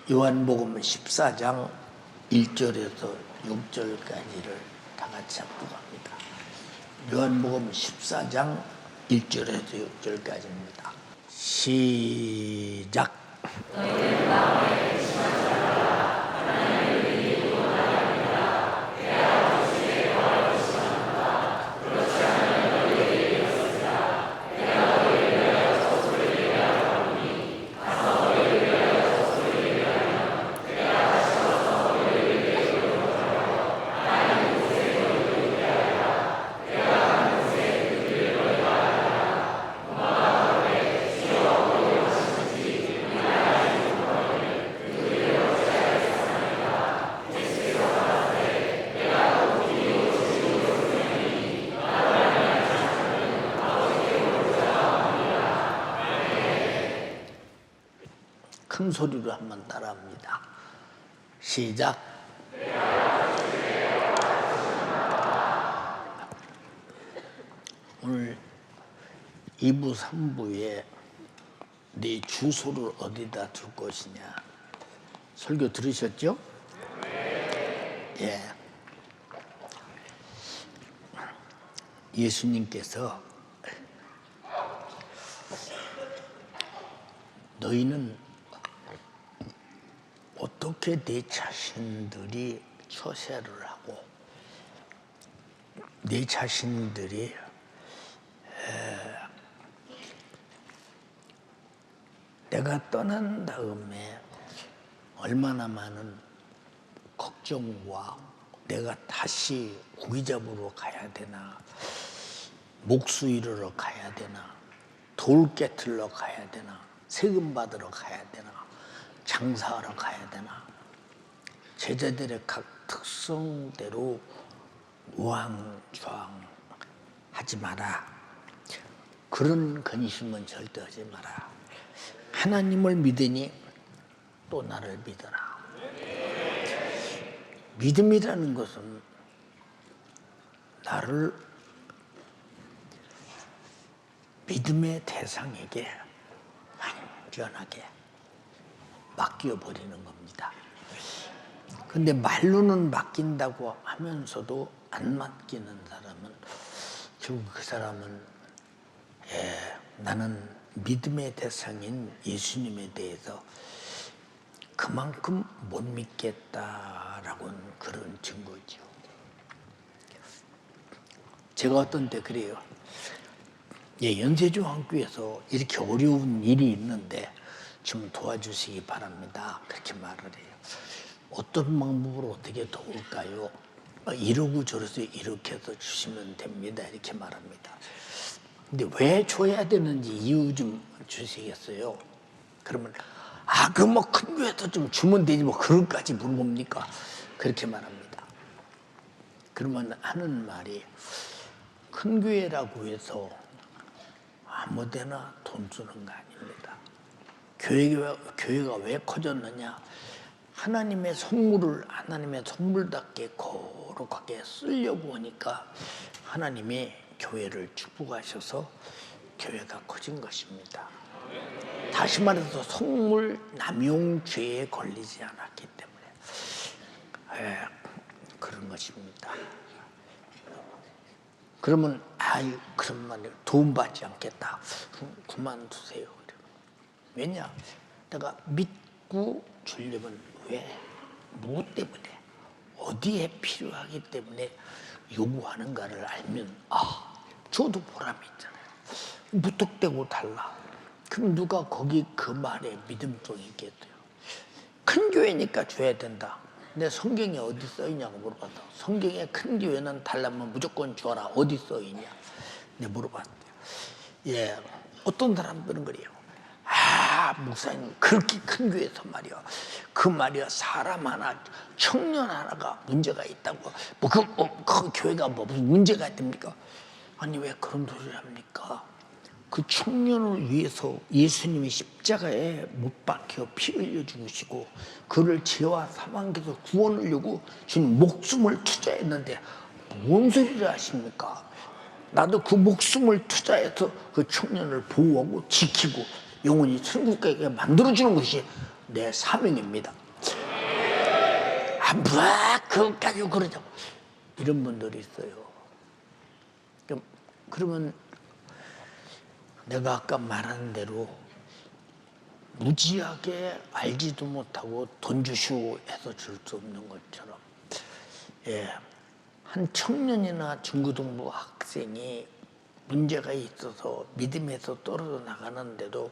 요한복음 14장 1절에서 6절까지를 다 같이 합독 합니다. 요한복음 14장 1절에서 6절까지입니다. 시작. 큰 소리로 한번 따라합니다. 시작. 오늘 2부, 3부에 네 주소를 어디다 둘 것이냐 설교 들으셨죠? 예. 예수님께서 너희는 어떻게 내 자신들이 처세를 하고 내 자신들이 내가 떠난 다음에 얼마나 많은 걱정과 내가 다시 고기 잡으러 가야 되나, 목수 일하러 가야 되나, 돌 깨트러 가야 되나, 세금 받으러 가야 되나, 장사하러 가야 되나, 제자들의 각 특성대로 우왕좌왕 하지 마라. 그런 근심은 절대 하지 마라. 하나님을 믿으니 또 나를 믿어라. 믿음이라는 것은 나를 믿음의 대상에게 완전하게 맡겨버리는 겁니다. 근데 말로는 맡긴다고 하면서도 안 맡기는 사람은 결국 그 사람은 나는 믿음의 대상인 예수님에 대해서 그만큼 못 믿겠다라고는 그런 증거죠. 제가 어떤 때 그래요. 연세종학교에서 이렇게 어려운 일이 있는데 좀 도와주시기 바랍니다. 그렇게 말을 해요. 어떤 방법으로 어떻게 도울까요? 이러고 저러서 이렇게 해서 주시면 됩니다. 이렇게 말합니다. 근데 왜 줘야 되는지 이유 좀 주시겠어요? 그러면 그 뭐 큰 교회에서 좀 주면 되지 뭐 그런까지 물어봅니까? 그렇게 말합니다. 그러면 하는 말이 큰 교회라고 해서 아무데나 돈 주는 거 아닙니다. 교회가 왜 커졌느냐? 하나님의 선물을 하나님의 선물답게 거룩하게 쓰려고 하니까 하나님이 교회를 축복하셔서 교회가 커진 것입니다. 다시 말해서 선물 남용죄에 걸리지 않았기 때문에 그런 것입니다. 그러면 그런 말을 도움받지 않겠다. 그만두세요. 왜냐? 내가 믿고 주려면 왜? 뭐 때문에? 어디에 필요하기 때문에 요구하는가를 알면 저도 보람이 있잖아요. 무턱대고 달라. 그럼 누가 거기 그 말에 믿음성이 있겠어요? 큰 교회니까 줘야 된다. 근데 성경에 어디 써있냐고 물어봤다. 성경에 큰 교회는 달라면 무조건 줘라. 어디 써있냐? 내가 물어봤대요. 어떤 사람들은 그래요. 목사님 그렇게 큰 교회에서 말이야. 그 말이야 사람 하나 청년 하나가 문제가 있다고 그 교회가 뭐 무슨 문제가 있답니까? 아니 왜 그런 소리를 합니까? 그 청년을 위해서 예수님이 십자가에 못 박혀 피 흘려 죽으시고 그를 죄와 사망에서 구원하려고 주님 목숨을 투자했는데 뭔 소리를 하십니까? 나도 그 목숨을 투자해서 그 청년을 보호하고 지키고 영원히 천국 가게 만들어주는 것이 내 사명입니다. 뭐 그것까지 그러자고 이런 분들이 있어요. 그러면 내가 아까 말한 대로 무지하게 알지도 못하고 돈 주시오 해서 줄 수 없는 것처럼, 한 청년이나 중고등부 학생이 문제가 있어서 믿음에서 떨어져 나가는데도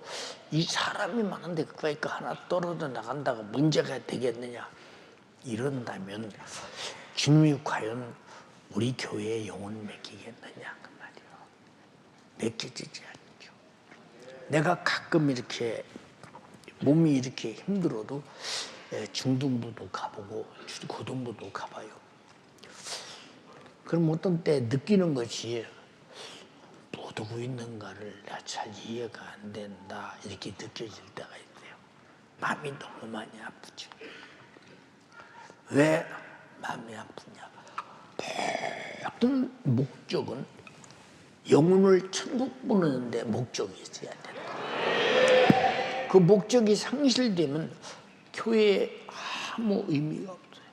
이 사람이 많은데 그거 하나 떨어져 나간다고 문제가 되겠느냐, 이런다면 주님이 과연 우리 교회에 영혼 맡기겠느냐 그 말이에요. 맡겨지지 않죠. 내가 가끔 이렇게 몸이 이렇게 힘들어도 중등부도 가보고 고등부도 가봐요. 그럼 어떤 때 느끼는 것이 뭐 어디고 있는가를 내가 잘 이해가 안 된다 이렇게 느껴질 때가 있어요. 마음이 너무 많이 아프죠. 왜 마음이 아프냐? 모든 목적은 영혼을 천국 보내는데 목적이 있어야 된다. 그 목적이 상실되면 교회에 아무 의미가 없어요.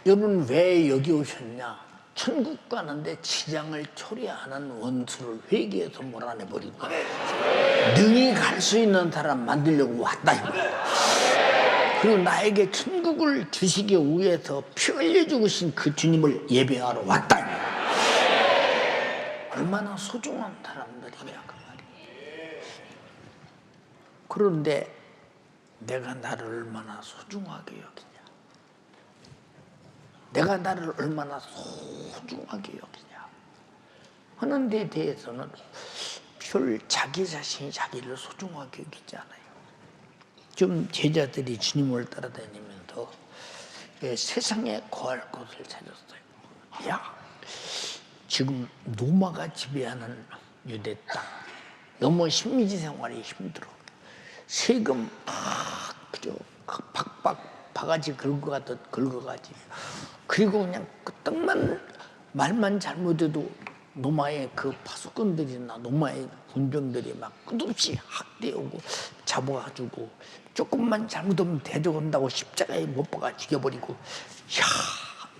여러분 왜 여기 오셨냐? 천국 가는데 치장을 초래하는 원수를 회개해서 몰아내버리고 능히 갈 수 있는 사람 만들려고 왔다 이거예요. 그리고 나에게 천국을 주시기 위해서 피 흘려 죽으신 그 주님을 예배하러 왔다. 얼마나 소중한 사람들이냐 그 말이에요. 그런데 내가 나를 얼마나 소중하게 여기냐, 내가 나를 얼마나 소중하게 여기냐 하는 데 대해서는 별 자기 자신이 자기를 소중하게 여기지 않아요. 좀 제자들이 주님을 따라다니면서 세상에 거할 곳을 찾았어요. 야, 지금 로마가 지배하는 유대 땅, 너무 식민지 생활이 힘들어. 세금 그저 박박 바가지 긁어가듯 긁어가지. 그리고 그냥 그 땅만 말만 잘못해도 로마의 그 파수꾼들이나 로마의 군병들이 막 끝없이 학대하고 잡아가지고 조금만 잘못하면 대적한다고 십자가에 못 박아 죽여버리고, 야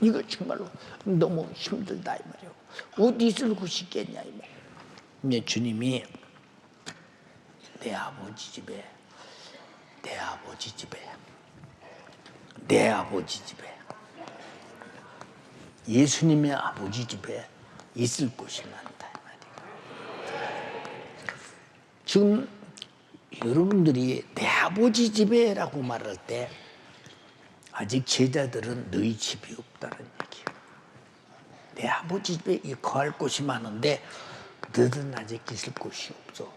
이거 정말로 너무 힘들다 이 말이에요. 어디 있을 곳이 있겠냐 이 말이에요. 근데 주님이 내 아버지 집에 예수님의 아버지 집에 있을 곳이 많다 이 말이에요. 지금 여러분들이 내 아버지 집에라고 말할 때 아직 제자들은 너희 집이 없다는 얘기예요. 내 아버지 집에 거할 곳이 많은데 너희들은 아직 있을 곳이 없어.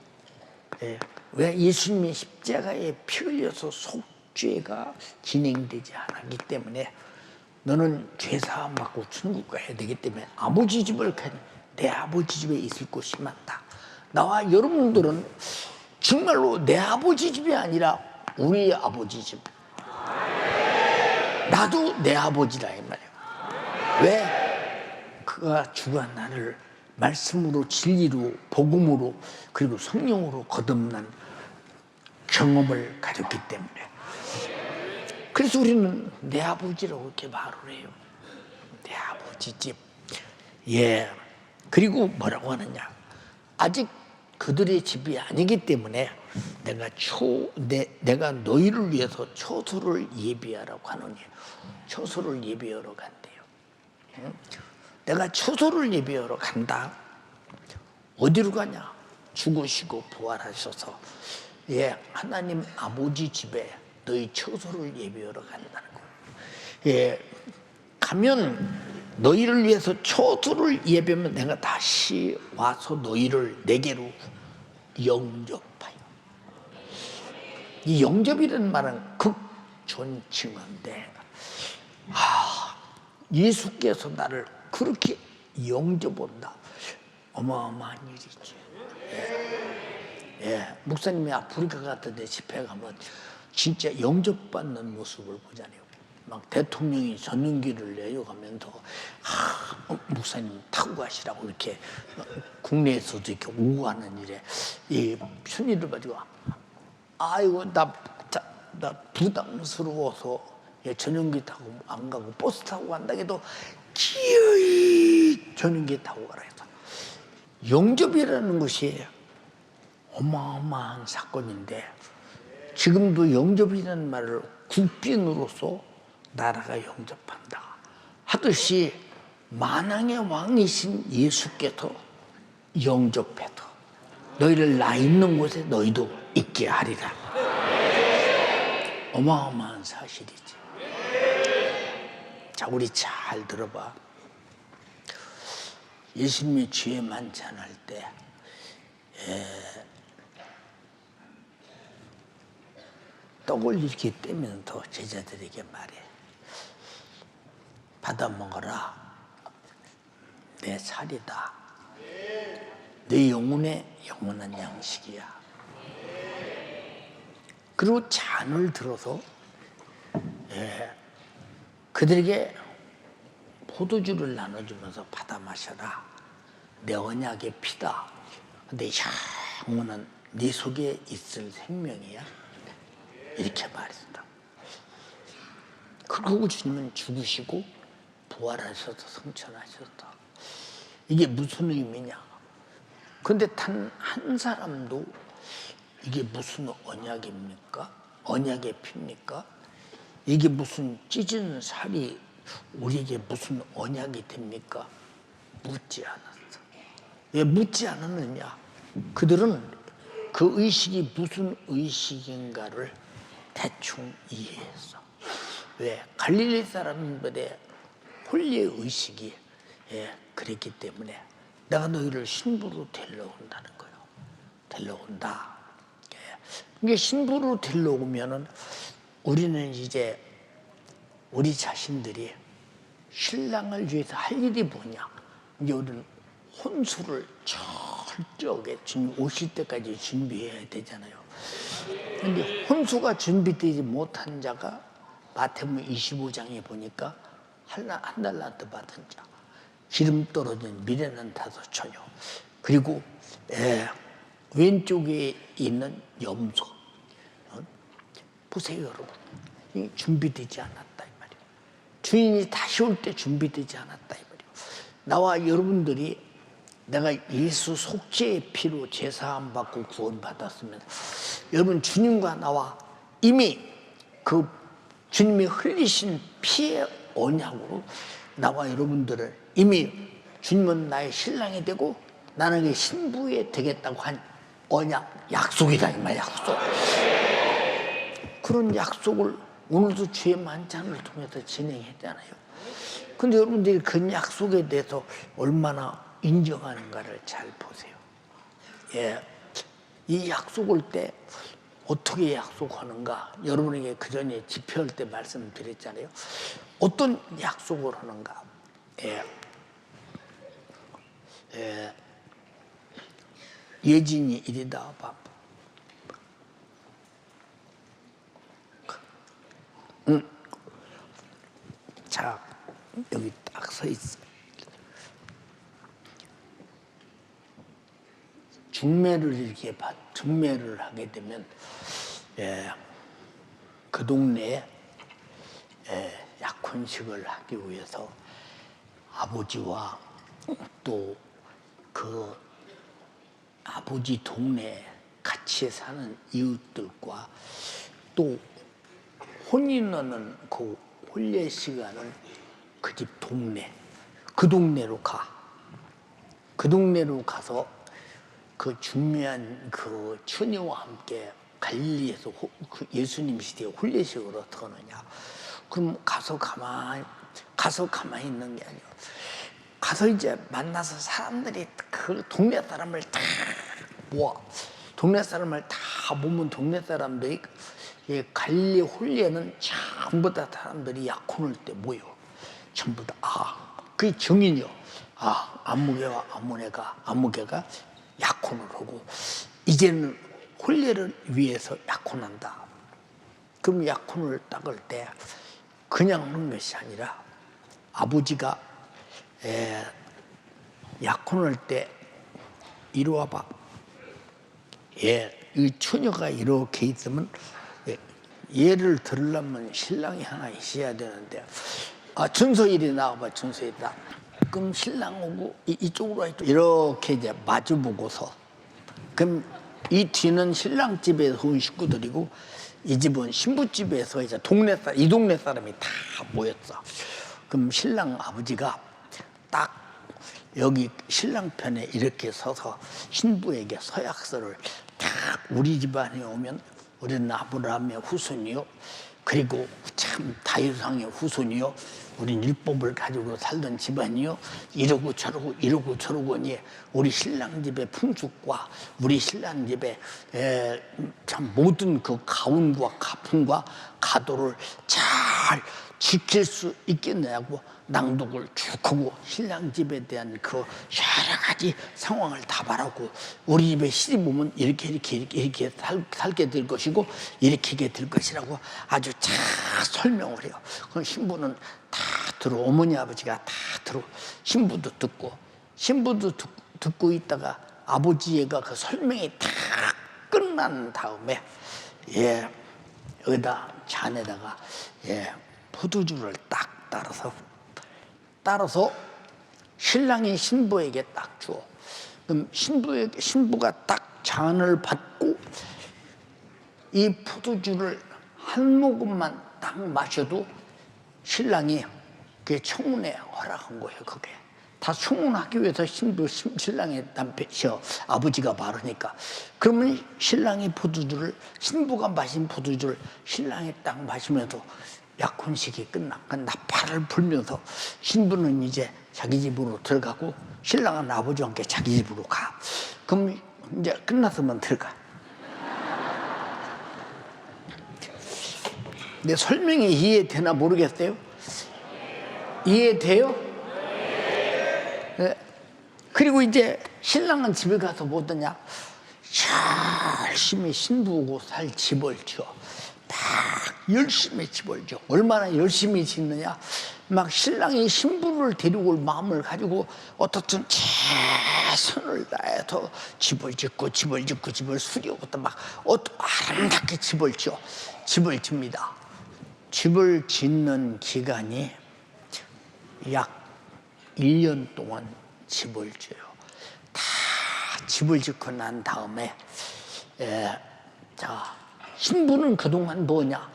왜? 예수님이 십자가에 피 흘려서 속죄가 진행되지 않았기 때문에 너는 죄사함 받고 천국 가야 되기 때문에 아버지 집을 가니 내 아버지 집에 있을 곳이 많다. 나와 여러분들은 정말로 내 아버지 집이 아니라 우리 아버지 집. 나도 내 아버지라 이 말이에요. 왜? 그가 주가 나를 말씀으로 진리로 복음으로 그리고 성령으로 거듭난 경험을 가졌기 때문에. 그래서 우리는 내 아버지라고 이렇게 말을 해요. 내 아버지 집. 그리고 뭐라고 하느냐? 아직 그들의 집이 아니기 때문에 내가 너희를 위해서 처소를 예비하라고 하느니, 처소를 예비하러 간대요. 내가 처소를 예비하러 간다. 어디로 가냐? 죽으시고 부활하셔서 하나님 아버지 집에 너희 처소를 예비하러 간다는 거예요. 가면 너희를 위해서 처소를 예비하면 내가 다시 와서 너희를 내게로 영접하여. 이 영접이라는 말은 극존칭인데, 예수께서 나를 그렇게 영접한다. 어마어마한 일이지. 목사님이 아프리카 같은 데 집회 가면 진짜 영접받는 모습을 보잖아요. 막 대통령이 전용기를 내려가면서 목사님 타고 가시라고 이렇게 국내에서도 이렇게 오고 하는 일에 이 편의를 가지고 아이고 나 나 부담스러워서 전용기 타고 안 가고 버스 타고 간다 해도 기어이 전용기 타고 가라 해서 영접이라는 것이 어마어마한 사건인데 지금도 영접이라는 말을 국빈으로서 나라가 영접한다 하듯이 만왕의 왕이신 예수께서 영접해도 너희를 나 있는 곳에 너희도 있게 하리라. 어마어마한 사실이지. 자, 우리 잘 들어봐. 예수님이 주의 만찬할 때 떡을 이렇게 떼면서 제자들에게 말해. 받아 먹어라. 내 살이다. 내 영혼의 영원한 양식이야. 그리고 잔을 들어서 그들에게 포도주를 나눠주면서 받아 마셔라. 내 언약의 피다. 내 영원한 네 속에 있을 생명이야. 이렇게 말했다. 그리고 주님은 죽으시고 부활하셔서 성천하셨다. 이게 무슨 의미냐? 근데 단 한 사람도 이게 무슨 언약입니까? 언약의 피입니까? 이게 무슨 찢은 살이 우리에게 무슨 언약이 됩니까? 묻지 않았어. 왜 묻지 않았느냐? 그들은 그 의식이 무슨 의식인가를 대충 이해했어. 왜? 갈릴리 사람들의 홀리의 의식이 그랬기 때문에 내가 너희를 신부로 데려온다는 거예요. 데려온다. 이게 신부로 데려오면은 우리는 이제 우리 자신들이 신랑을 위해서 할 일이 뭐냐? 이제 우리는 혼수를 철저하게 주님 오실 때까지 준비해야 되잖아요. 근데 혼수가 준비되지 못한 자가 마태복음 25장에 보니까 한 달란트 받은 자, 기름 떨어진 미련한 5처녀, 그리고 왼쪽에 있는 염소. 보세요, 여러분. 이 준비되지 않았다 이 말이에요. 주인이 다시 올 때 준비되지 않았다 이 말이에요. 나와 여러분들이 내가 예수 속죄의 피로 제사함 받고 구원 받았으면 여러분 주님과 나와 이미 그 주님이 흘리신 피의 언약으로 나와 여러분들을 이미 주님은 나의 신랑이 되고 나는 신부에 되겠다고 한 언약, 약속이다 이 말, 약속. 그런 약속을 오늘도 주의 만찬을 통해서 진행했잖아요. 근데 여러분들이 그 약속에 대해서 얼마나 인정하는가를 잘 보세요. 이 약속을 때 어떻게 약속하는가? 여러분에게 그 전에 집회할 때 말씀드렸잖아요. 어떤 약속을 하는가? 예진이 이리다 봐. 자, 여기 딱 서 있어. 중매를 하게 되면 그 동네에 약혼식을 하기 위해서 아버지와 또 그 아버지 동네에 같이 사는 이웃들과 또 혼인하는 그 혼례 시간은 그 집 동네, 그 동네로 가. 그 동네로 가서 그 중요한 그 처녀와 함께 갈릴리에서 그 예수님 시대에 혼례식을 어떻게 하느냐. 그럼 가서 가만히 있는 게 아니고 가서 이제 만나서 사람들이 그 동네 사람을 다 모아. 동네 사람을 다 모으면 동네 사람들이 갈릴리 혼례는 전부 다 사람들이 약혼할 때 모여. 전부 다. 그게 정인이요. 안무개와 안무개가 약혼을 하고 이제는 혼례를 위해서 약혼한다. 그럼 약혼을 닦을 때 그냥 하는 것이 아니라 아버지가 약혼할 때 이리 와봐. 이 처녀가 이렇게 있으면 예를 들으려면 신랑이 하나 있어야 되는데, 준서일이 나와봐. 준서일이다. 그럼 신랑하고 이쪽으로 이렇게 이제 마주 보고서, 그럼 이 뒤는 신랑 집에서 온 식구들이고 이 집은 신부 집에서 이제 이 동네 사람이 다 모였어. 그럼 신랑 아버지가 딱 여기 신랑 편에 이렇게 서서 신부에게 서약서를 딱, 우리 집안에 오면 우리는 아브라함의 후손이요, 그리고 참 다윗왕의 후손이요, 우린 율법을 가지고 살던 집안이요, 이러고 저러고니 우리 신랑 집의 풍습과 우리 신랑 집의 참 모든 그 가훈과 가풍과 가도를 잘 지킬 수 있겠냐고 낭독을 쭉 하고 신랑 집에 대한 그 여러 가지 상황을 다 말하고, 우리 집에 시집 오면 이렇게 살게 될 것이고 이렇게 될 것이라고 아주 잘 설명을 해요. 그 신부는 다 들어, 어머니 아버지가 다 들어, 신부도 듣고 있다가 아버지가 그 설명이 다 끝난 다음에 여기다 잔에다가 포도주를 딱 따라서 신랑이 신부에게 딱 줘. 그럼 신부가 딱 잔을 받고 이 포도주를 한 모금만 딱 마셔도 신랑이 그 청혼에 허락한 거예요. 그게 다 청혼하기 위해서 신랑의 아버지가 말하니까. 그러면 신부가 마신 포도주를 신랑이 딱 마시면서 약혼식이 끝나 팔을 불면서 신부는 이제 자기 집으로 들어가고 신랑은 아버지와 함께 자기 집으로 가. 그럼 이제 끝났으면 들어가. 내 설명이 이해되나 모르겠어요? 이해돼요? 네. 그리고 이제 신랑은 집에 가서 뭐 하냐, 열심히 신부고 살 집을 지어. 막 열심히 집을 지어. 얼마나 열심히 짓느냐, 막 신랑이 신부를 데리고 올 마음을 가지고 어떻든 최선을 다해서 집을 수리하고 막 아름답게 집을 집니다. 집을 짓는 기간이 약 1년 동안 집을 지어요. 다 집을 짓고 난 다음에 신부는 그동안 뭐냐,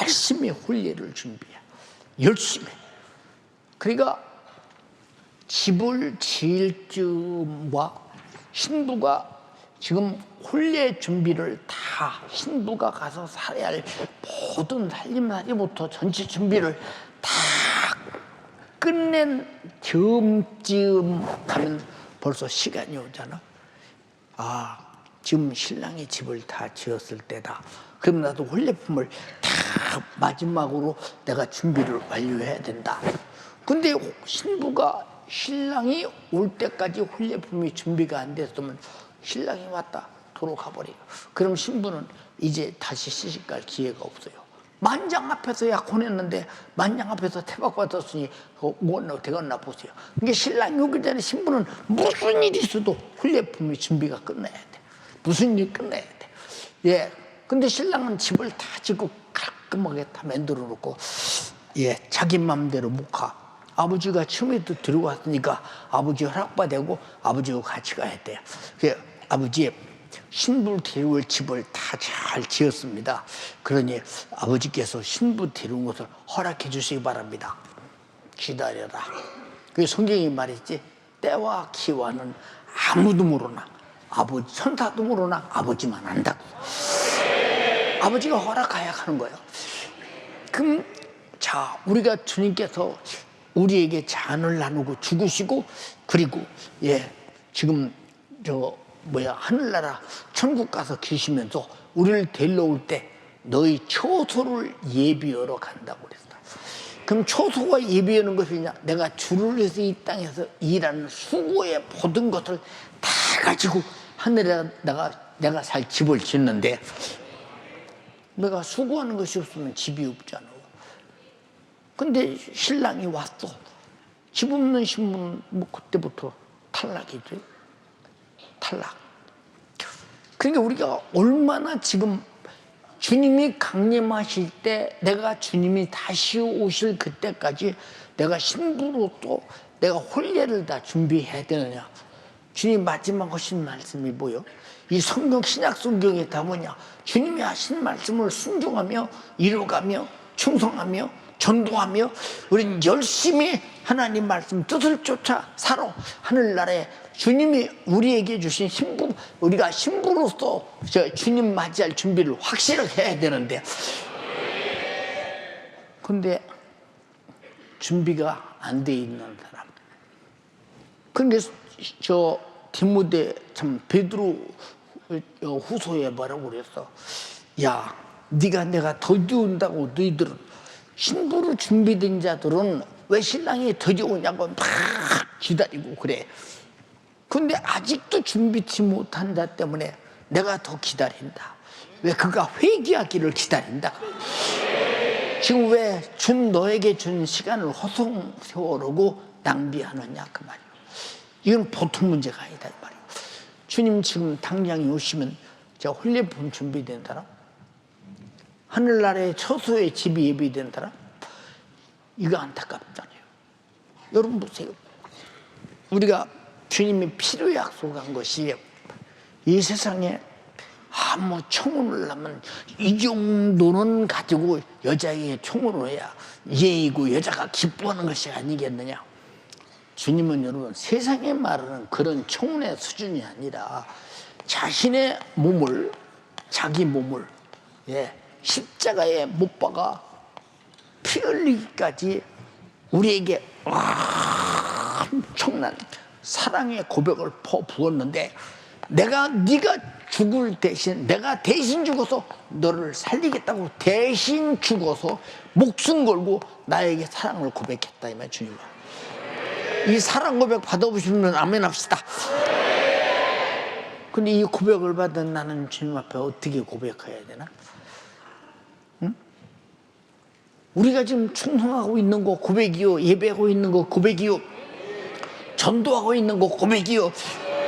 열심히婚礼를 준비해. 열심히. 그러니까 집을 지을 즈음과 신부가 지금婚礼 준비를 다, 신부가 가서 살아야 할 모든 살림살이부터 전체 준비를 다 끝낸 즈음쯤 가면 벌써 시간이 오잖아. 지금 신랑이 집을 다 지었을 때다. 그럼 나도婚礼품을 다 마지막으로 내가 준비를 완료해야 된다. 근데 신랑이 올 때까지婚礼품이 준비가 안 됐으면 신랑이 왔다 돌아가 버려요. 그럼 신부는 이제 다시 시집갈 기회가 없어요. 만장 앞에서 약혼했는데 만장 앞에서 태박받았으니 뭐 되겠나 보세요. 그러니까 신랑이 오기 전에 신부는 무슨 일이 있어도婚礼품이 준비가 끝나야 돼. 무슨 일이 끝나야 돼. 근데 신랑은 집을 다 짓고 깔끔하게 다 만들어 놓고 자기 맘대로 못 가. 아버지가 처음에도 들어왔으니까 아버지 허락받고 아버지하고 같이 가야 돼. 아버지 신부를 데려올 집을 다 잘 지었습니다. 그러니 아버지께서 신부 데려온 것을 허락해 주시기 바랍니다. 기다려라. 그 성경이 말했지, 때와 기와는 아무도 모르나, 천사도 모르나 아버지만 안다고. 아버지가 허락해야 하는 거예요. 그럼 우리가 주님께서 우리에게 잔을 나누고 죽으시고, 그리고 지금 하늘나라 천국 가서 계시면서 우리를 데리러 올 때 너희 처소를 예비하러 간다고 그랬어. 그럼 처소가 예비하는 것이냐, 내가 주를 위해서 이 땅에서 일하는 수고의 모든 것을 다 가지고 하늘에다가 내가 살 집을 짓는데, 내가 수고하는 것이 없으면 집이 없잖아. 근데 신랑이 왔어. 집 없는 신부는 그때부터 탈락이지. 탈락. 그러니까 우리가 얼마나 지금 주님이 강림하실 때 내가 주님이 다시 오실 그때까지 내가 신부로 또 내가 혼례를 다 준비해야 되느냐. 주님 마지막 하신 말씀이 뭐요? 이 성경 신약 성경에 다 뭐냐? 주님이 하신 말씀을 순종하며 이루가며 충성하며 전도하며 우리는 열심히 하나님 말씀 뜻을 쫓아 살아 하늘나라에 주님이 우리에게 주신 신부, 우리가 신부로서 주님 맞이할 준비를 확실하게 해야 되는데, 근데 준비가 안 돼 있는 사람. 근데 저 디모데 참 베드로 후서에 뭐라고 그랬어? 야, 네가 내가 더디온다고 너희들은 신부로 준비된 자들은 왜 신랑이 더디오냐고 막 기다리고 그래. 근데 아직도 준비치 못한 자 때문에 내가 더 기다린다. 왜? 그가 회개하기를 기다린다. 지금 왜 너에게 준 시간을 허송 세월하고 낭비하느냐 그 말이에요. 이건 보통 문제가 아니다 이 말이에요. 주님 지금 당장에 오시면 제가 혼례품 준비된 사람, 하늘나라에 처소에 집이 예비된 사람, 이거 안타깝잖아요. 여러분 보세요. 우리가 주님이 피로 약속한 것이 이 세상에 아무 청혼을 하면 이 정도는 가지고 여자에게 청혼을 해야 예의고 여자가 기뻐하는 것이 아니겠느냐. 주님은 여러분 세상에 말하는 그런 청혼의 수준이 아니라 자신의 몸을, 자기 몸을 십자가에 못 박아 피 흘리기까지 우리에게 엄청난 사랑의 고백을 퍼부었는데, 네가 죽을 대신 내가 대신 죽어서 너를 살리겠다고 대신 죽어서 목숨 걸고 나에게 사랑을 고백했다 이 말. 주님은 이 사랑 고백 받아보시면 아멘 합시다. 근데 이 고백을 받은 나는 주님 앞에 어떻게 고백해야 되나? 응? 우리가 지금 충성하고 있는 거 고백이요, 예배하고 있는 거 고백이요, 전도하고 있는 거 고백이요.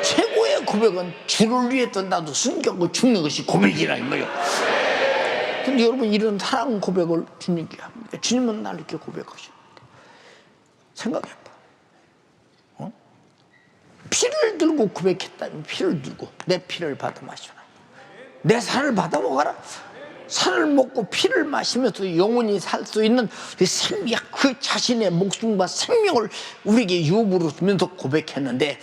최고의 고백은 주를 위해서 나도 숨겨고 죽는 것이 고백이라 이 말이에요. 근데 여러분 이런 사랑 고백을 주님께 합니다. 주님은 나를 이렇게 고백하십니다. 생각해봐. 피를 들고 고백했다면 피를 들고 내 피를 받아 마셔라. 내 살을 받아 먹어라. 살을 먹고 피를 마시면서 영원히 살 수 있는 그 생명, 그 자신의 목숨과 생명을 우리에게 유업으로 주면서 고백했는데,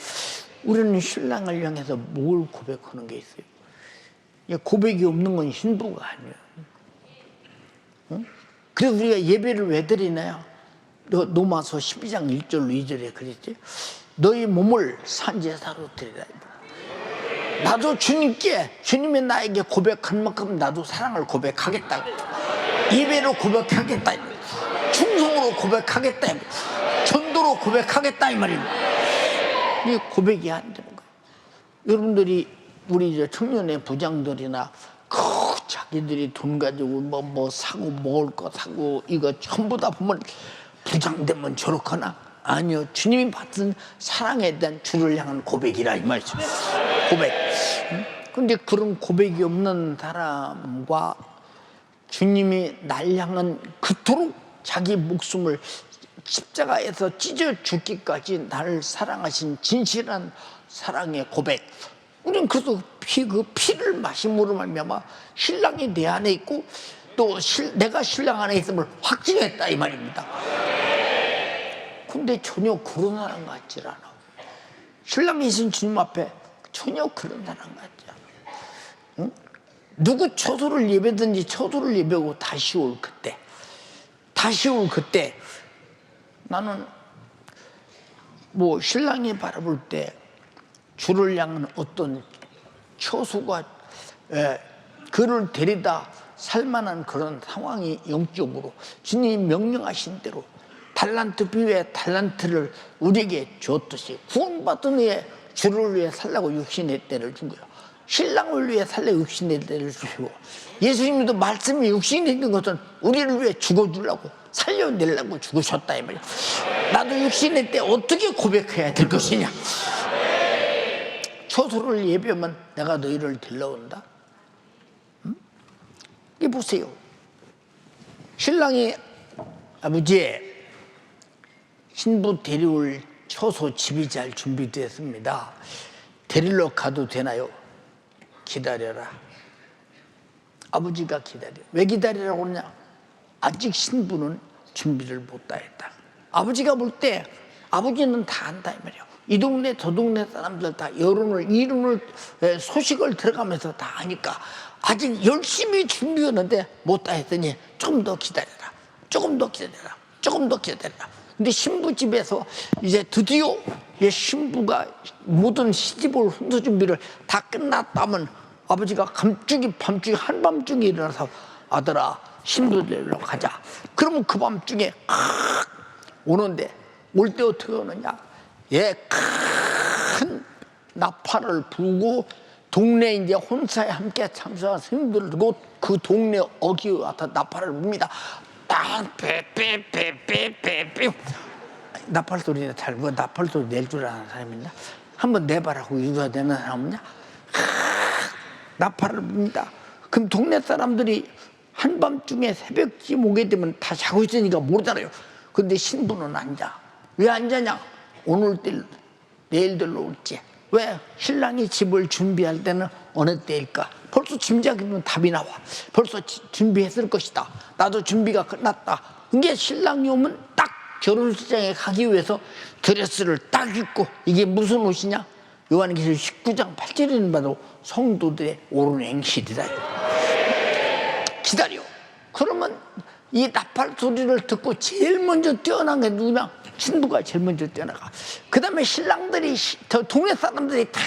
우리는 신랑을 향해서 뭘 고백하는 게 있어요? 고백이 없는 건 신부가 아니에요. 응? 그래서 우리가 예배를 왜 드리나요? 로마서 12장 1절로 2절에 그랬지? 너희 몸을 산제사로 드리라. 나도 주님께, 주님이 나에게 고백한 만큼 나도 사랑을 고백하겠다. 예배로 고백하겠다. 충성으로 고백하겠다. 전도로 고백하겠다 이 말입니다. 이 고백이 안 되는 거예요. 여러분들이 우리 청년의 부장들이나 자기들이 돈 가지고 뭐 사고 먹을 거 사고 이거 전부 다 보면 부장 되면 저렇거나, 아니요, 주님이 받은 사랑에 대한 주를 향한 고백이라 이 말이죠. 고백. 근데 그런 고백이 없는 사람과 주님이 날 향한 그토록 자기 목숨을 십자가에서 찢어 죽기까지 나를 사랑하신 진실한 사랑의 고백. 우리는 그래서 그 피를 마심으로 말미암아 신랑이 내 안에 있고 또 내가 신랑 안에 있음을 확증했다 이 말입니다. 근데 전혀 그런 사람 같지 않아. 신랑이신 주님 앞에 전혀 그런 사람 같지 않아. 응? 누구 처소를 예배든지 처소를 예배하고 다시 올 그때 나는 뭐 신랑이 바라볼 때 주를 향한 어떤 처소가 그를 데리다 살만한 그런 상황이 영적으로 주님이 명령하신 대로 달란트 비유의 달란트를 우리에게 줬듯이 구원받은 후에 주를 위해 살라고 육신의 때를 준 거예요. 신랑을 위해 살라고 육신의 때를 주시고, 예수님도 말씀이 육신이 된 것은 우리를 위해 죽어주려고 살려내려고 죽으셨다 이 말이야. 나도 육신의 때 어떻게 고백해야 될 것이냐. 처소를 예배하면 내가 너희를 데려온다. 응? 이 보세요. 신랑이 아버지 신부 데려올 처소 집이 잘 준비됐습니다. 데리러 가도 되나요? 기다려라. 아버지가 기다려. 왜 기다리라고 그러냐? 아직 신부는 준비를 못다 했다. 아버지가 볼 때 아버지는 다 안다 이 말이야. 이 동네 저 동네 사람들 다 여론을 이름을 소식을 들어가면서 다 아니까 아직 열심히 준비하는데 못다 했더니 조금 더 기다려라. 조금 더 기다려라. 조금 더 기다려라. 근데 신부 집에서 이제 드디어 신부가 모든 시집올 혼수 준비를 다 끝났다면 아버지가 밤중에 한밤중에 일어나서 아들아 신부 데리러 가자. 그러면 그 밤중에 오는데 올 때 어떻게 오느냐? 큰 나팔을 불고 동네 이제 혼사에 함께 참석한 스님들을 두고 그 동네 어귀에 와서 나팔을 붑니다. 땅 빼빼빼빼빼빼 나팔 소리 뭐 나팔 소리 낼 줄 아는 사람 있나? 한번 내봐라고 이거가 되는 사람 없냐? 나팔을 붑니다. 그럼 동네 사람들이 한밤중에 새벽쯤 오게 되면 다 자고 있으니까 모르잖아요. 근데 신부는 앉아. 왜 앉아냐? 오늘 때 내일들로 올지. 왜? 신랑이 집을 준비할 때는 어느 때일까? 벌써 짐작이면 답이 나와. 벌써 준비했을 것이다. 나도 준비가 끝났다. 이게 신랑이 오면 딱 결혼식장에 가기 위해서 드레스를 딱 입고 이게 무슨 옷이냐? 요한계시록 19장 8절에는 봐도 성도들의 옳은 행실이다. 기다려. 그러면 이 나팔 소리를 듣고 제일 먼저 뛰어난 게 누구냐? 신부가 제일 먼저 뛰어나가. 그 다음에 신랑들이 동네 사람들이 다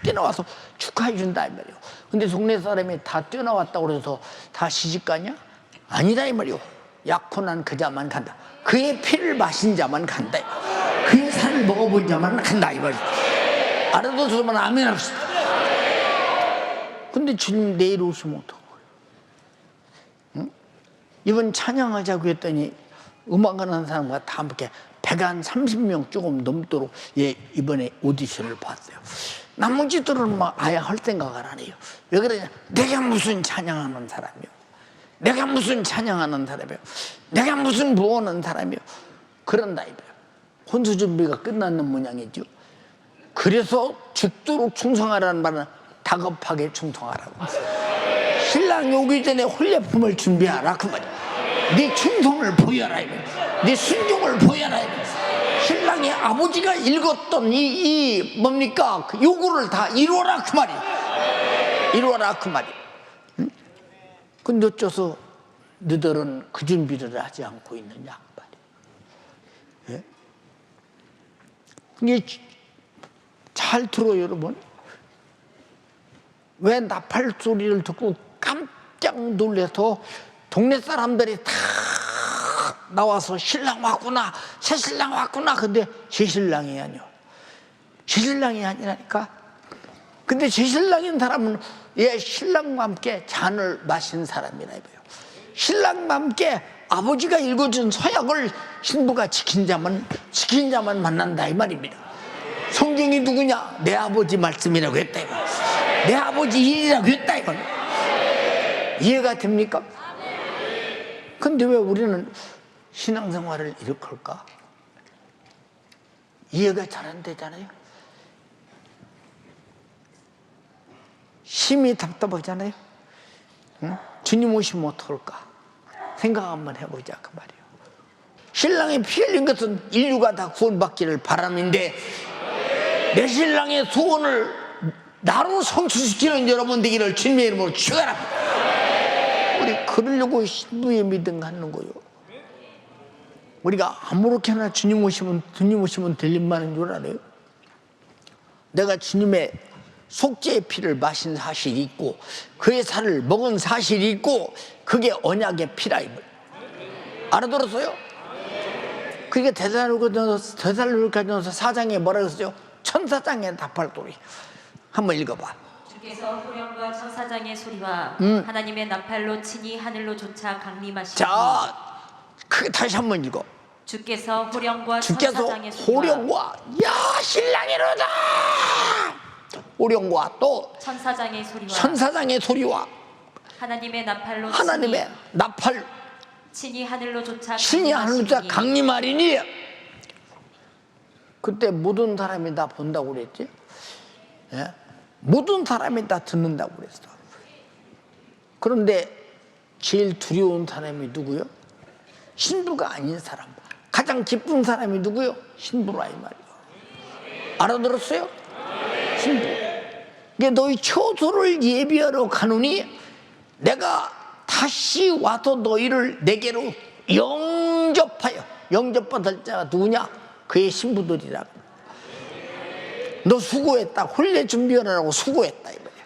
뛰어나와서 축하해 준다 이 말이에요. 근데 동네 사람이 다 뛰어나왔다고 그래서 다 시집가냐? 아니다 이 말이에요. 약혼한 그자만 간다. 그의 피를 마신 자만 간다. 그의 살을 먹어본 자만 간다 이 말이에요. 알아두시면 아멘 합시다. 근데 주님 내일 오시면 어떡해요? 응? 이번 찬양하자고 했더니 음악을 하는 사람과 다 함께 130명 조금 넘도록 이번에 오디션을 봤어요. 나머지들은 막 아예 할 생각을 안 해요. 왜 그러냐? 내가 무슨 찬양하는 사람이요? 내가 무슨 찬양하는 사람이요? 내가 무슨 부하는 사람이요? 그런다 이거예요. 혼수 준비가 끝났는 모양이죠. 그래서 죽도록 충성하라는 말은 다급하게 충성하라고. 신랑이 오기 전에 혼례품을 준비하라 그 말이야. 네 충성을 보여라 이거. 네 순종을 보여라 이거. 신랑의 아버지가 읽었던 이 뭡니까? 그 요구를 다 이루어라 그 말이야. 이루어라 그 말이야. 응? 근데 어째서 너희들은 그 준비를 하지 않고 있느냐 그 말이야. 예? 이게 잘 들어요 여러분. 왜 나팔 소리를 듣고 깜짝 놀라서 동네 사람들이 다 나와서 신랑 왔구나, 새 신랑 왔구나. 근데 제 신랑이 아니요. 제 신랑이 아니라니까. 근데 제 신랑인 사람은 신랑과 함께 잔을 마신 사람이라 이거예요. 신랑과 함께 아버지가 읽어준 서약을 신부가 지킨 자만 만난다 이 말입니다. 성경이 누구냐? 내 아버지 말씀이라고 했다 이거. 내 아버지 일이라고 했다 이거. 이해가 됩니까? 근데 왜 우리는 신앙생활을 이렇게 할까? 이해가 잘 안 되잖아요. 심히 답답하잖아요. 응? 주님 오시면 어떡할까? 생각 한번 해보자 그 말이에요. 신랑이 피 흘린 것은 인류가 다 구원받기를 바람인데 내 신랑의 소원을 나로 성취시키는 여러분 되기를 주님의 이름으로 축원합니다. 우리 그러려고 신부의 믿음 갖는 거요. 우리가 아무렇게나 주님 오시면 될 일만인 줄 알아요? 내가 주님의 속죄의 피를 마신 사실이 있고 그의 살을 먹은 사실이 있고 그게 언약의 피라 이거예요. 알아들었어요? 그게 데살로니가서 4장에 뭐라고 했어요? 천사장의 나팔소리. 한번 읽어봐. 주께서 호령과 천사장의 소리와 하나님의 나팔로 친히 하늘로 쫓아 강림하시니. 자, 크게 다시 한번 읽어. 주께서 호령과 천사장의 소리와 호령과 신랑이로다. 호령과 또 천사장의 소리와 하나님의 나팔로 하나님의 나팔 친히 하늘로 쫓아 신이 하늘로자 강림하리니. 그때 모든 사람이 다 본다고 그랬지. 예? 모든 사람이 다 듣는다고 그랬어. 그런데 제일 두려운 사람이 누구요? 신부가 아닌 사람. 가장 기쁜 사람이 누구요? 신부라 이 말이요. 알아들었어요? 신부. 이게 너희 처소를 예비하러 가노니 내가 다시 와서 너희를 내게로 영접하여. 영접받을 자가 누구냐? 그의 신부들이라. 너 수고했다. 혼례 준비하느라고 수고했다 이 말이야.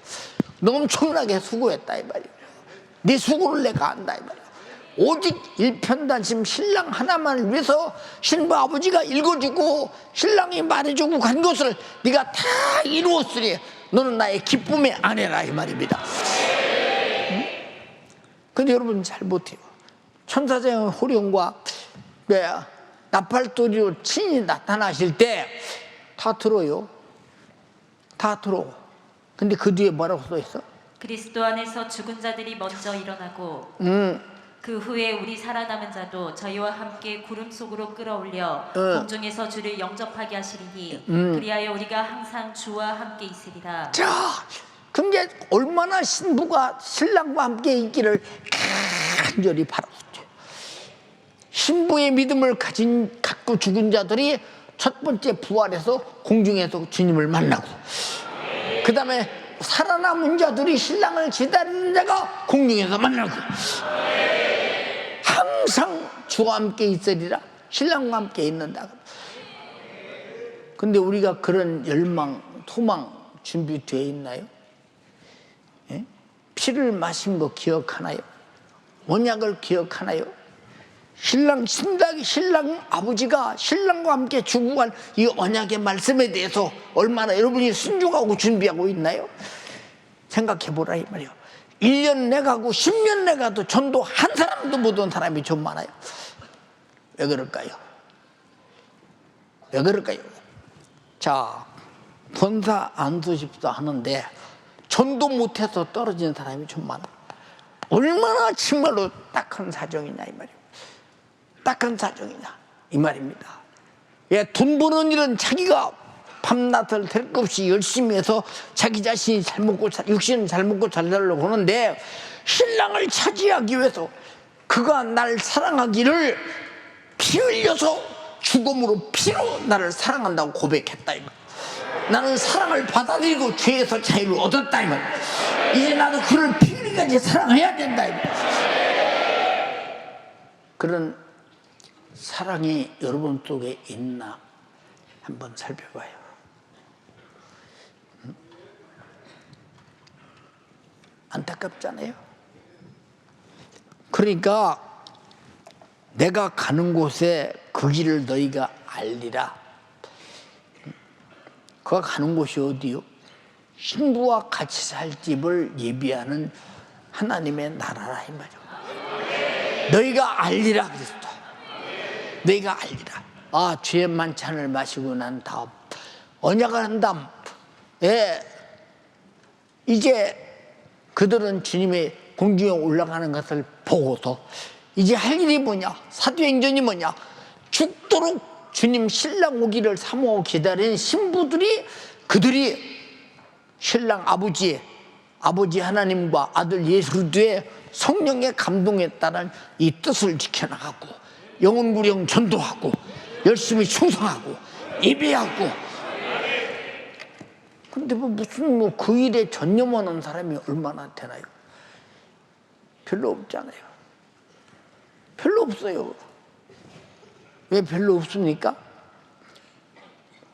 너 엄청나게 수고했다 이 말이야. 네 수고를 내가 안다 이 말이야. 오직 일편단심 신랑 하나만을 위해서 신부 아버지가 읽어주고 신랑이 말해주고 간 것을 네가 다 이루었으니 너는 나의 기쁨의 아내라 이 말입니다. 응? 근데 여러분 잘 못해요. 천사장의 호령과 나팔소리로 친히 나타나실 때 다 들어요. 다 들어. 근데 그 뒤에 뭐라고 써있어? 그리스도 안에서 죽은 자들이 먼저 일어나고 그 후에 우리 살아남은 자도 저희와 함께 구름 속으로 끌어올려 공중에서 주를 영접하게 하시리니 그리하여 우리가 항상 주와 함께 있으리라. 자, 그게 얼마나 신부가 신랑과 함께 있기를 간절히 바랐죠. 신부의 믿음을 갖고 죽은 자들이 첫 번째 부활해서 공중에서 주님을 만나고, 그 다음에 살아남은 자들이 신랑을 기다리는 자가 공중에서 만나고, 항상 주와 함께 있으리라. 신랑과 함께 있는다. 근데 우리가 그런 열망, 소망 준비되어 있나요? 예? 피를 마신 거 기억하나요? 언약을 기억하나요? 신랑 아버지가 신랑과 함께 주고 간 이 언약의 말씀에 대해서 얼마나 여러분이 순종하고 준비하고 있나요? 생각해 보라 이 말이요. 1년 내가고 10년 내가도 전도 한 사람도 못 온 사람이 좀 많아요. 왜 그럴까요? 왜 그럴까요? 자, 권사 안수집도 하는데 전도 못해서 떨어진 사람이 좀 많아. 얼마나 정말로 딱한 사정이냐 이 말이에요. 딱한 사정이냐 이 말입니다. 예, 돈 버는 일은 자기가 밤낮을 될 것 없이 열심히 해서 자기 자신이 잘 먹고 육신은 잘 먹고 잘 살려고 하는데, 신랑을 차지하기 위해서 그가 날 사랑하기를 피 흘려서 죽음으로 피로 나를 사랑한다고 고백했다 이 말. 나는 사랑을 받아들이고 죄에서 자유를 얻었다 이 말. 이제 나도 그를 피 흘리까지 사랑해야 된다 이 말. 그런 사랑이 여러분 속에 있나 한번 살펴봐요. 안타깝잖아요. 그러니까 내가 가는 곳에 그 길을 너희가 알리라. 그가 가는 곳이 어디요? 신부와 같이 살 집을 예비하는 하나님의 나라라 이 말이야. 너희가 알리라 그랬어. 너희가 알리라. 아, 죄의 만찬을 마시고 난 다음 언약을 한 다음, 예, 이제 그들은 주님의 공중에 올라가는 것을 보고서 이제 할 일이 뭐냐? 사도행전이 뭐냐? 죽도록 주님 신랑 오기를 사모하고 기다리는 신부들이, 그들이 신랑 아버지 하나님과 아들 예수 그리스도의 성령의 감동에 따른 이 뜻을 지켜나가고 영혼구령 전도하고 열심히 충성하고 예배하고. 근데 무슨 그 일에 전념하는 사람이 얼마나 되나요? 별로 없잖아요. 별로 없어요. 왜 별로 없습니까?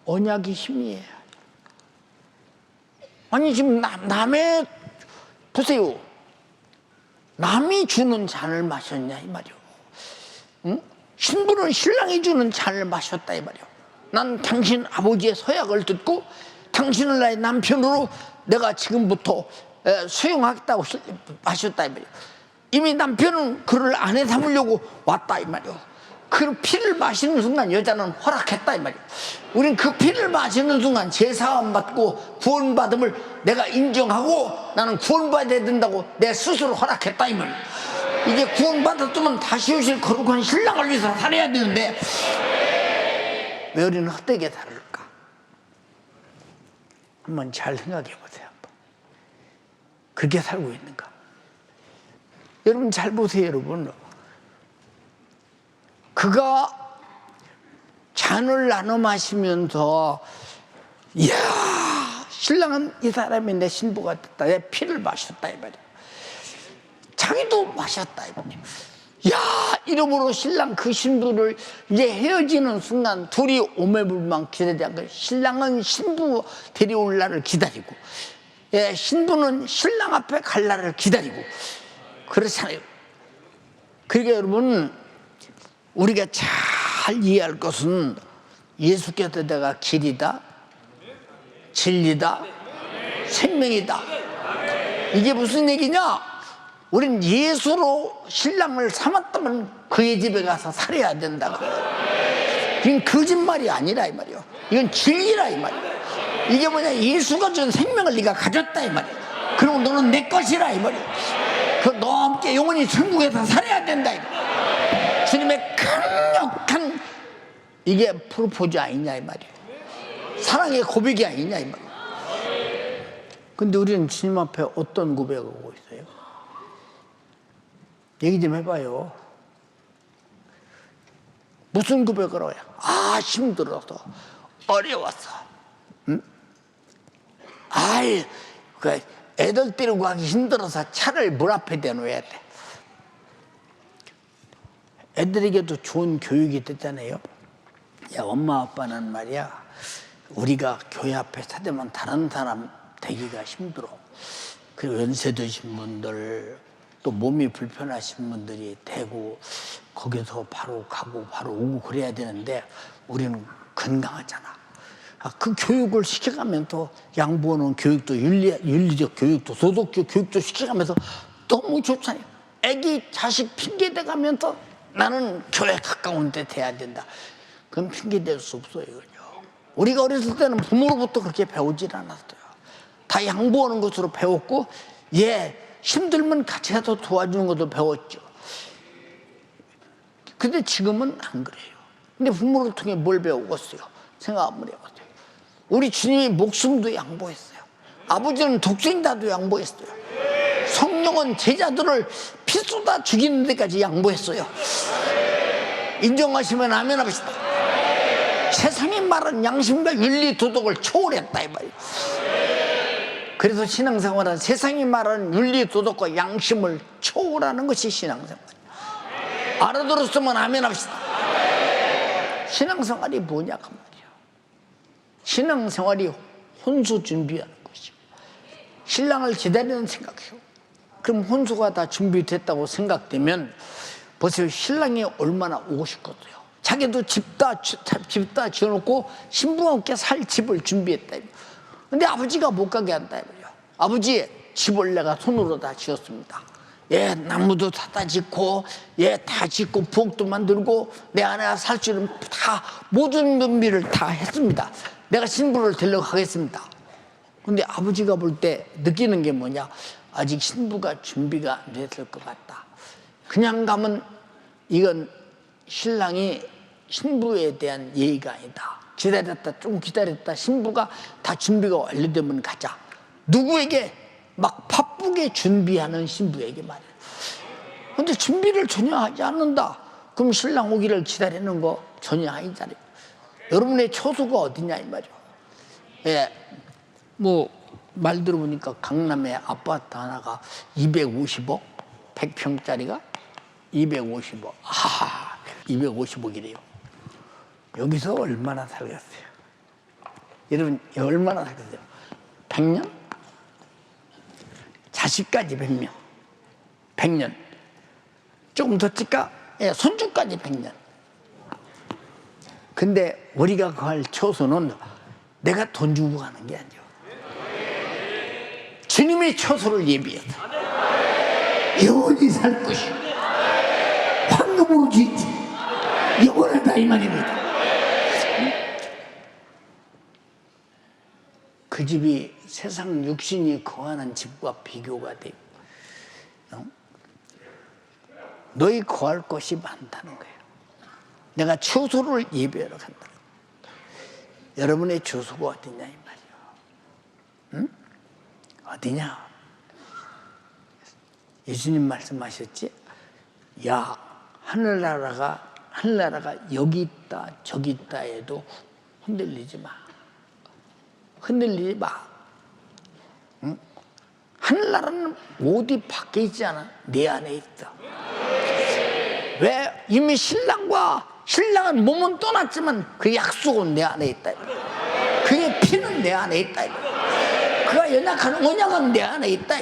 언약이 힘이에요. 아니 지금 남의 보세요. 남이 주는 잔을 마셨냐 이 말이요. 응? 신부는 신랑이 주는 잔을 마셨다 이 말이요. 난 당신 아버지의 서약을 듣고 당신을 나의 남편으로 내가 지금부터 수용하겠다고 마셨다 이 말이요. 이미 남편은 그를 아내 삼으려고 왔다 이 말이요. 그 피를 마시는 순간 여자는 허락했다 이 말이야. 우린 그 피를 마시는 순간 제사함 받고 구원받음을 내가 인정하고 나는 구원받아야 된다고 내 스스로 허락했다 이 말이야. 이제 구원받았으면 다시 오실 거룩한 신랑을 위해서 살아야 되는데 왜 우리는 헛되게 살을까? 한번 잘 생각해 보세요. 한번. 그렇게 살고 있는가? 여러분 잘 보세요. 여러분, 그가 잔을 나눠 마시면서 이야, 신랑은 이 사람이 내 신부가 됐다, 내 피를 마셨다 이 말이야. 자기도 마셨다 이 말이야. 야, 이러므로 신랑 그 신부를 이제 헤어지는 순간 둘이 오매불망 기다리지 않고, 신랑은 신부 데려올 날을 기다리고, 예, 신부는 신랑 앞에 갈 날을 기다리고 그렇잖아요. 그러니까 여러분, 우리가 잘 이해할 것은 예수께서 내가 길이다, 진리다, 생명이다. 이게 무슨 얘기냐? 우린 예수로 신랑을 삼았다면 그의 집에 가서 살아야 된다. 이건 거짓말이 아니라 이 말이요. 이건 진리라 이 말이요. 이게 뭐냐? 예수가 준 생명을 네가 가졌다 이 말이요. 그리고 너는 내 것이라 이 말이요. 그 너와 함께 영원히 천국에서 살아야 된다 이 말이요. 주님의 강력한 이게 프로포즈 아니냐 이 말이요. 사랑의 고백이 아니냐 이 말이요. 근데 우리는 주님 앞에 어떤 고백을 하고 있어요? 얘기 좀 해봐요. 무슨 고백을 해요? 아, 힘들어서, 어려워서, 응? 아이, 그 애들 데리고 가기 힘들어서 차를 물 앞에 대놓아야 돼. 애들에게도 좋은 교육이 됐잖아요. 야, 엄마 아빠는 말이야, 우리가 교회 앞에 서대면 다른 사람 되기가 힘들어. 그리고 연세 드신 분들, 또 몸이 불편하신 분들이 되고 거기서 바로 가고 바로 오고 그래야 되는데 우리는 건강하잖아. 그 교육을 시켜가면서 양보하는 교육도 윤리적 교육도 도덕적 교육도 시켜가면서 너무 좋잖아요. 애기 자식 핑계대 가면서 나는 교회 가까운 데 돼야 된다. 그건 핑계댈 수 없어요. 우리가 어렸을 때는 부모로부터 그렇게 배우질 않았어요. 다 양보하는 것으로 배웠고, 예, 힘들면 같이 가서 도와주는 것도 배웠죠. 근데 지금은 안 그래요. 근데 부모를 통해 뭘 배우겠어요? 생각 한번 해보세요. 우리 주님이 목숨도 양보했어요. 아버지는 독생자도 양보했어요. 성령은 제자들을 피 쏟아 죽이는 데까지 양보했어요. 인정하시면 아멘 합시다. 세상이 말하는 양심과 윤리 도덕을 초월했다 이 말이에요. 그래서 신앙생활은 세상이 말하는 윤리 도덕과 양심을 초월하는 것이 신앙생활이에요. 알아들었으면 아멘 합시다. 신앙생활이 뭐냐고 말이에요. 신앙생활이 혼수 준비하는 것이고, 신랑을 기다리는 생각이에요. 그럼 혼수가 다 준비됐다고 생각되면 보세요. 신랑이 얼마나 오고 싶겠어요. 자기도 집 다 지어놓고 신부와 함께 살 집을 준비했다. 근데 아버지가 못 가게 한다. 아버지, 집을 내가 손으로 다 지었습니다. 예, 나무도 다 짓고, 예, 다 짓고, 부엌도 만들고, 내 아내가 살 수 있는 다, 모든 준비를 다 했습니다. 내가 신부를 데려가겠습니다. 근데 아버지가 볼 때 느끼는 게 뭐냐? 아직 신부가 준비가 안 됐을 것 같다. 그냥 가면 이건 신랑이 신부에 대한 예의가 아니다. 기다렸다, 좀 기다렸다, 신부가 다 준비가 완료되면 가자. 누구에게? 막 바쁘게 준비하는 신부에게 말이야. 근데 준비를 전혀 하지 않는다. 그럼 신랑 오기를 기다리는 거 전혀 아니잖아요. 여러분의 처소가 어디냐 이 말이야. 예, 뭐 말 들어보니까 강남에 아파트 하나가 250억, 100평짜리가 250억. 250억이래요. 여기서 얼마나 살겠어요? 여러분, 얼마나 살겠어요? 100년? 자식까지 100년. 100년. 조금 더 찔까? 예, 손주까지 100년. 근데 우리가 갈 처소는 내가 돈 주고 가는 게 아니에요. 주님의 처소를 예비해서 영원히 살 것이요. 황금으로 짓지. 영원하다 이 말입니다. 그 집이 세상 육신이 거하는 집과 비교가 돼요. 너희 거할 곳이 많다는 거예요. 내가 주소를 예배하러 간다. 여러분의 주소가 어디냐 이 말이에요. 응? 어디냐? 예수님 말씀하셨지? 야, 하늘나라가 여기 있다 저기 있다 해도 흔들리지 마. 흔들리지 마. 응? 하늘나라는 어디 밖에 있지 않아. 내 안에 있다. 왜? 이미 신랑은 몸은 떠났지만 그 약속은 내 안에 있다. 그의 피는 내 안에 있다. 그가 연약한 언약은 내 안에 있다.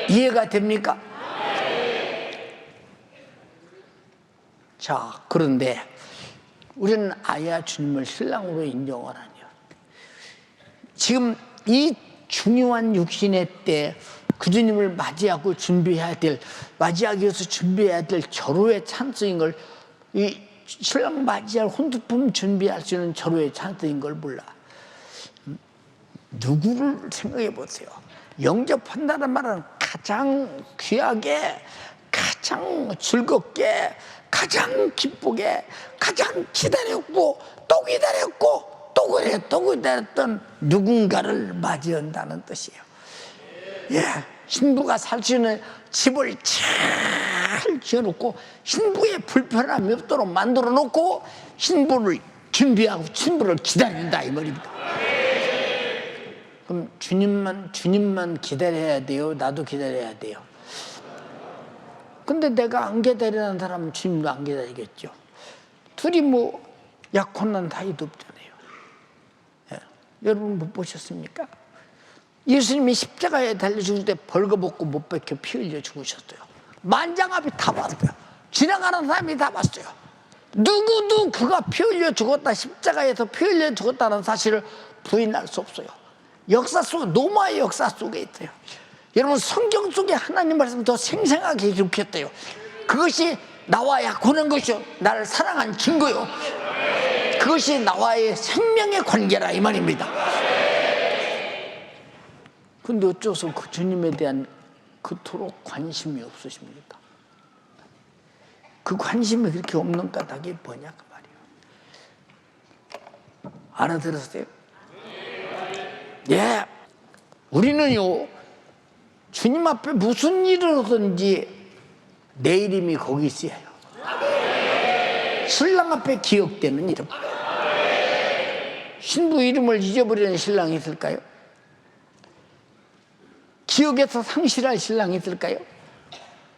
이해가 됩니까? 자, 그런데 우리는 아야 주님을 신랑으로 인정을 하냐. 지금 이 중요한 육신의 때 그 주님을 맞이하고 맞이하기 위해서 준비해야 될 절호의 찬스인 걸, 이 신랑 맞이할 혼두품 준비할 수 있는 절호의 찬스인 걸 몰라. 누구를 생각해 보세요. 영접한다는 말은 가장 귀하게, 가장 즐겁게, 가장 기쁘게, 가장 기다렸고 또 기다렸고 또 기다렸던 누군가를 맞이한다는 뜻이에요. 예, 신부가 살 수 있는 집을 잘 지어놓고 신부의 불편함이 없도록 만들어 놓고 신부를 준비하고 신부를 기다린다 이 말입니다. 그럼 주님만 기다려야 돼요? 나도 기다려야 돼요? 근데 내가 안 기다리는 사람은 주님도 안 기다리겠죠. 둘이 뭐 약혼난 사이도 없잖아요. 예. 여러분 못 보셨습니까? 예수님이 십자가에 달려 죽을 때 벌거벗고 못 벗겨 피 흘려 죽으셨어요. 만장아비 다 봤어요. 지나가는 사람이 다 봤어요. 누구도 그가 피 흘려 죽었다, 십자가에서 피 흘려 죽었다는 사실을 부인할 수 없어요. 역사 속, 노마의 역사 속에 있어요. 여러분 성경 속에 하나님 말씀 더 생생하게 기록했대요. 그것이 나와 약혼한 것이요, 나를 사랑한 증거요, 그것이 나와의 생명의 관계라 이 말입니다. 근데 어째서 그 주님에 대한 그토록 관심이 없으십니까? 그 관심이 그렇게 없는 까닭이 뭐냐 그 말이에요. 알아들었어요? 예, 우리는요 주님 앞에 무슨 일을 하든지 내 이름이 거기 있어야 해요. 신랑 앞에 기억되는 이름. 신부 이름을 잊어버리는 신랑이 있을까요? 기억에서 상실할 신랑이 있을까요?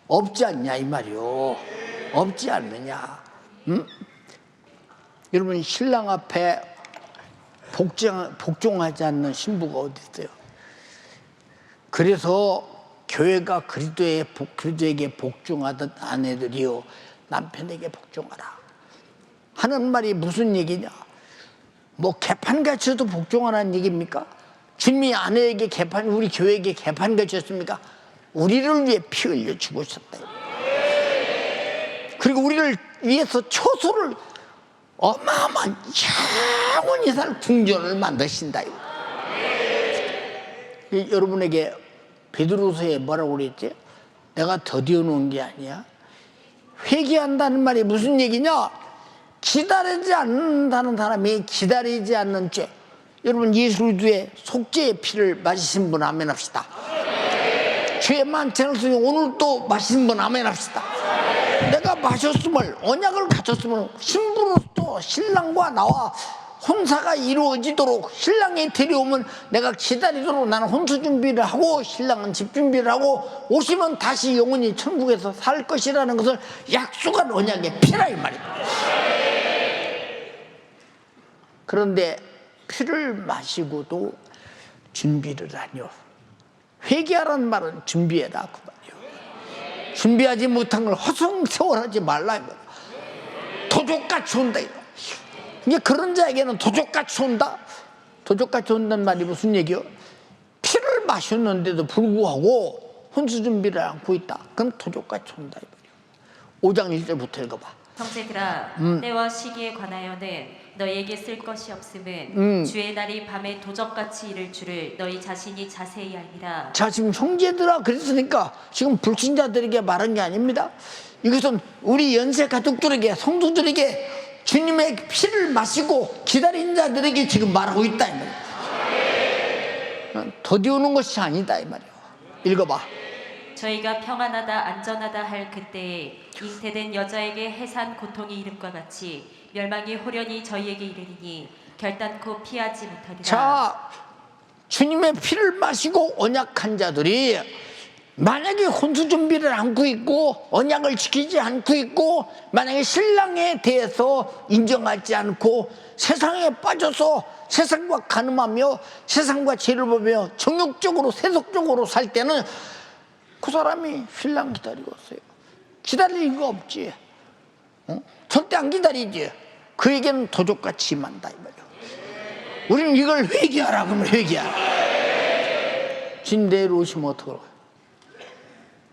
없지 않냐 이 말이요. 없지 않느냐. 여러분 신랑 앞에 복종하지 않는 신부가 어디 있어요? 그래서 교회가 그리스도에게 복종하던 아내들이요 남편에게 복종하라 하는 말이 무슨 얘기냐? 뭐 개판같이도 복종하라는 얘기입니까? 주님이 아내에게 우리 교회에게 개판같이였습니까? 우리를 위해 피 흘려 죽으셨다. 그리고 우리를 위해서 초소를 어마어마한 영원히 살 궁전을 만드신다. 여러분에게 베드로서에 뭐라고 그랬지? 내가 더디어 놓은 게 아니야. 회개한다는 말이 무슨 얘기냐? 기다리지 않는다는 사람이 기다리지 않는 죄. 여러분 예수 그리스도의 속죄의 피를 마시신 분 아멘 합시다. 죄 많지 않으니 오늘도 마시는 분 아멘 합시다. 내가 마셨음을, 언약을 갖췄음을 신부로서 신랑과 나와 혼사가 이루어지도록 신랑이 데려오면 내가 기다리도록 나는 혼수 준비를 하고 신랑은 집 준비를 하고 오시면 다시 영원히 천국에서 살 것이라는 것을 약속한 언약의 피라 이 말입니다. 그런데 피를 마시고도 준비를 하뇨. 회개하라는 말은 준비해라 그 말이에요. 준비하지 못한 걸 허송세월하지 말라. 도적같이 온다. 이제 그런 자에게는 도적같이 온다. 도적같이 온다는 말이 무슨 얘기요? 피를 마셨는데도 불구하고 혼수 준비를 않고 있다. 그럼 도적같이 온다. 5장 1절부터 읽어봐. 형제들아, 때와 시기에 관하여는 너희에게 쓸 것이 없음은 주의 날이 밤에 도적같이 이를 줄을 너희 자신이 자세히 알미라. 자, 지금 형제들아 그랬으니까 지금 불신자들에게 말한 게 아닙니다. 이것은 우리 연세 가족들에게, 성도들에게 주님의 피를 마시고 기다린 자들에게 지금 말하고 있다 이 말이야. 더디우는 것이 아니다 이 말이야. 읽어봐. 저희가 평안하다 안전하다 할 그때에 잉태된 여자에게 해산 고통이 이름과 같이 멸망이 호련히 저희에게 이르리니 결단코 피하지 못하리라. 자, 주님의 피를 마시고 언약한 자들이 만약에 혼수 준비를 않고 있고 언약을 지키지 않고 있고 만약에 신랑에 대해서 인정하지 않고 세상에 빠져서 세상과 간음하며 세상과 죄를 보며 정욕적으로 세속적으로 살 때는 그 사람이 신랑 기다리고 있어요. 기다릴 이유가 없지. 절대 안 기다리지. 그에게는 도적같이 임한다 이 말이야. 우리는 이걸 회개하라 그러면 회개하라. 주님 내일 오시면 어떡하라고.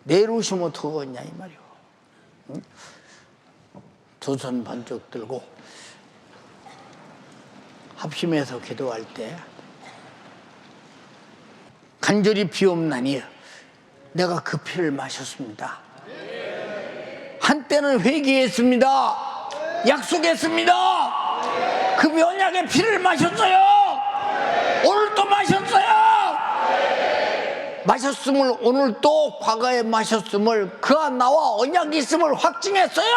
내일 오시면 어떡하겠냐 이 말이야. 두 손 번쩍 들고 합심해서 기도할 때 간절히 비옵나니 내가 그 피를 마셨습니다. 한때는 회개했습니다. 약속했습니다. 그 언약의 피를 마셨어요. 오늘 또 마셨어요. 마셨음을 오늘 또 과거에 마셨음을 그와 나와 언약이 있음을 확증했어요.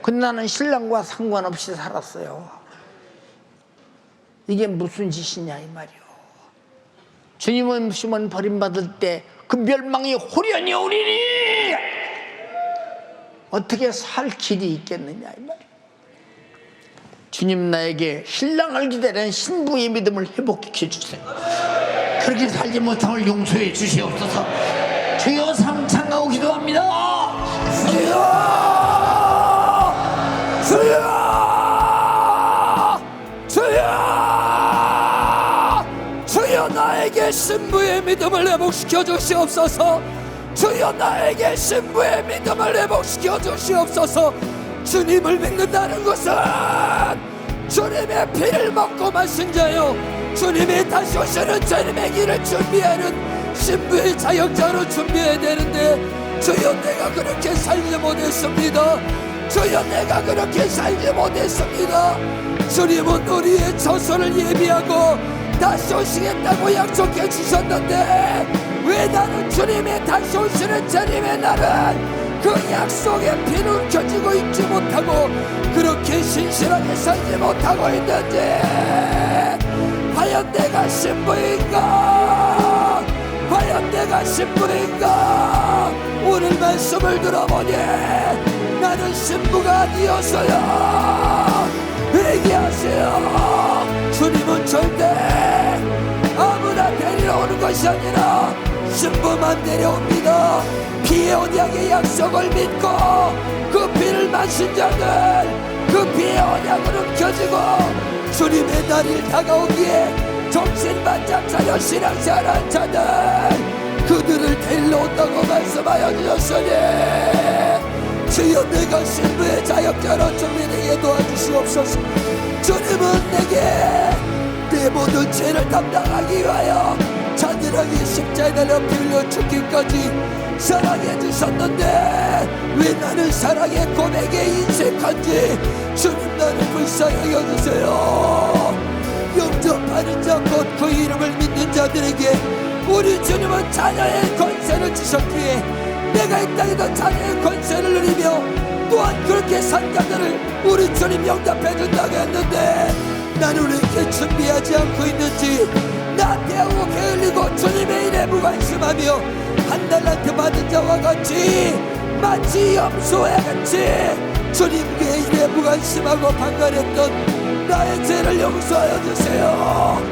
근데 나는 신랑과 상관없이 살았어요. 이게 무슨 짓이냐 이 말이요. 주님은 시몬 버림받을 때 그 멸망이 호련히 오리니 어떻게 살 길이 있겠느냐 이 말이요. 주님 나에게 신랑을 기다리는 신부의 믿음을 회복시켜 주세요. 그렇게 살지 못함을 용서해 주시옵소서. 주여 삼창하고 기도합니다. 주여 주여 주여 주여 나에게 신부의 믿음을 회복시켜 주시옵소서. 주여 나에게 신부의 믿음을 회복시켜 주시옵소서. 주님을 믿는다는 것은 주님의 피를 먹고 마신 자요 주님이 다시 오시는 주님의 길을 준비하는 신부의 자격자로 준비해야 되는데 주여 내가 그렇게 살지 못했습니다. 주여 내가 그렇게 살지 못했습니다. 주님은 우리의 처소를 예비하고 다시 오시겠다고 약속해 주셨는데 왜 나는 주님의 다시 오시는 주님의 날은 그 약속의 피는 켜지고 있지 못하고 그렇게 신실하게 살지 못하고 있는지 과연 내가 신부인가? 과연 내가 신부인가? 오늘 말씀을 들어보니 나는 신부가 아니었어요. 회개하세요. 주님은 절대 아무나 데리러 오는 것이 아니라 신부만 데려옵니다. 피의 언약의 약속을 믿고 그 피를 마신 자들 그 피의 언약으로 켜지고 주님의 날이 다가오기에 정신 바짝 차려 신앙생활한 자들 그들을 데리러 온다고 말씀하여 주셨으니 주여 내가 신부의 자격자로 준비되게 도와주시옵소서. 주님은 내게 내 모든 죄를 담당하기 위하여 잔인하게 십자가에 달려 피 흘려 죽기까지 사랑해 주셨는데 왜 나는 사랑의 고백에 인색한지 주님 나를 불쌍히 여주세요. 영접하는 자 곧 그 이름을 믿는 자들에게 우리 주님은 자녀의 권세를 주셨기에 내가 이 땅에도 자녀의 권세를 누리며 또한 그렇게 산 자들을 우리 주님 영접해 준다고 했는데 나는 왜 이렇게 준비하지 않고 있는지 나한테 오고 게을리고 주님의 일에 무관심하며 한 달란트 받은 자와 같이 마치 염소와 같이 주님의 일에 무관심하고 방관했던 나의 죄를 용서하여 주세요.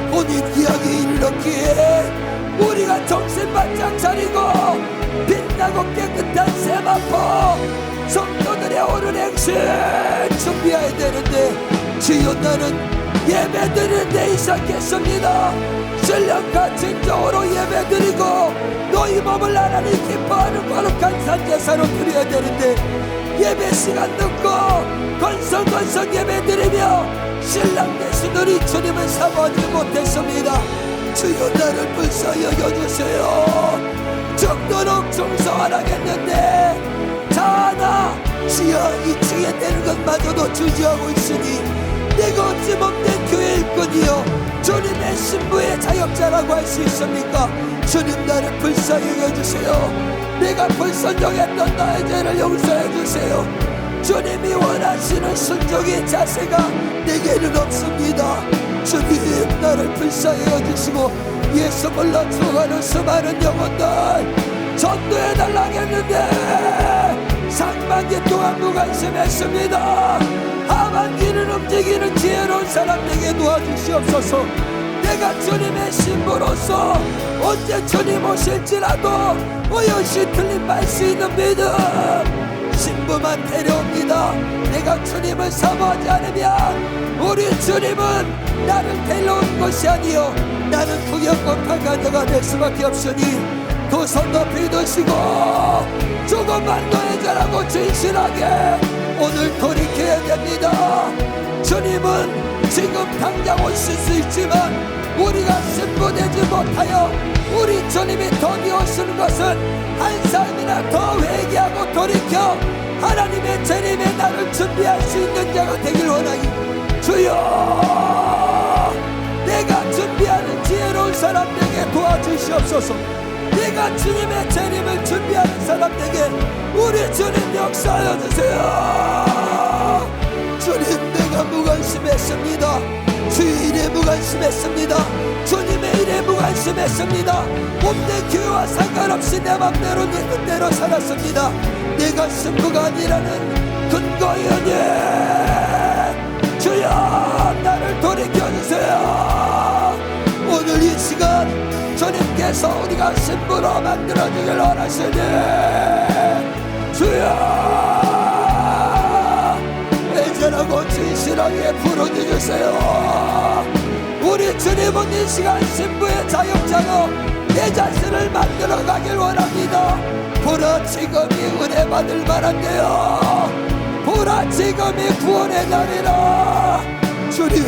본인 기약에 이르렀기에 우리가 정신 바짝 차리고 빛나고 깨끗한 세마포 성도들의 옳은 행실 준비해야 되는데 주여 나는 예배드리는 데 있었겠습니다. 신령과 진정으로 예배드리고 너희 몸을 하나님 기뻐하는 거룩한 산제사로 드려야 되는데 예배 시간 늦고 건성건성 예배드리며 신랑 대신 우리 주님을 사모하지 못했습니다. 주여 나를 불쌍히 여겨주세요. 죽도록 충성하라겠는데 자나 주여 2층에 되는 것마저도 주저하고 있으니 내가 어찌 몸된 교회 일꾼이요 주님의 신부의 자격자라고 할 수 있습니까? 주님 나를 불쌍히 여겨주세요. 내가 불순종했던 나의 죄를 용서해 주세요. 주님이 원하시는 순종의 자세가 내게는 없습니다. 주님 나를 불쌍히 여주시고 예수 몰라 죽어가는 수많은 영혼들 전도해 달라겠는데 상반기 동안 무관심했습니다. 하반기는 움직이는 지혜로운 사람 내게 도와주시옵소서. 내가 주님의 신부로서 언제 주님 오실지라도 오롯이 틀린 말 수 있는 믿음 신부만 데려옵니다. 내가 주님을 사모하지 않으면 우리 주님은 나를 데려온 것이 아니요 나는 구경꾼 가져가 될 수밖에 없으니 두 손 높이 드시고 조금만 더 해자라고 진실하게 오늘 돌이켜야 됩니다. 주님은 지금 당장 오실 수 있지만 우리가 신부되지 못하여 우리 주님이 더 오시는 것은 한 사람이나 더 회개하고 돌이켜 하나님의 재림의 날을 준비할 수 있는 자가 되길 원하니 주여 내가 준비하는 지혜로운 사람에게 도와주시옵소서. 내가 주님의 재림을 준비하는 사람에게 우리 주님 역사하여 주세요. 주님 내가 무관심했습니다. 주의 일에 무관심했습니다. 주님의 일에 무관심했습니다. 몸된 교회와 상관없이 내 맘대로 내 뜻대로 살았습니다. 내가 신부가 아니라는 근거의 은혜 주여 나를 돌이켜주세요. 오늘 이 시간 주님께서 우리가 신부로 만들어주길 원하시니 주여 애절하고 진실하게 부르짖으세요. 우리 주님은 이 시간 신부의 자격자로 내 자신을 만들어 가길 원합니다. 보라 지금이 은혜 받을 만한데요. 보라 지금이 구원의 날이라. 주님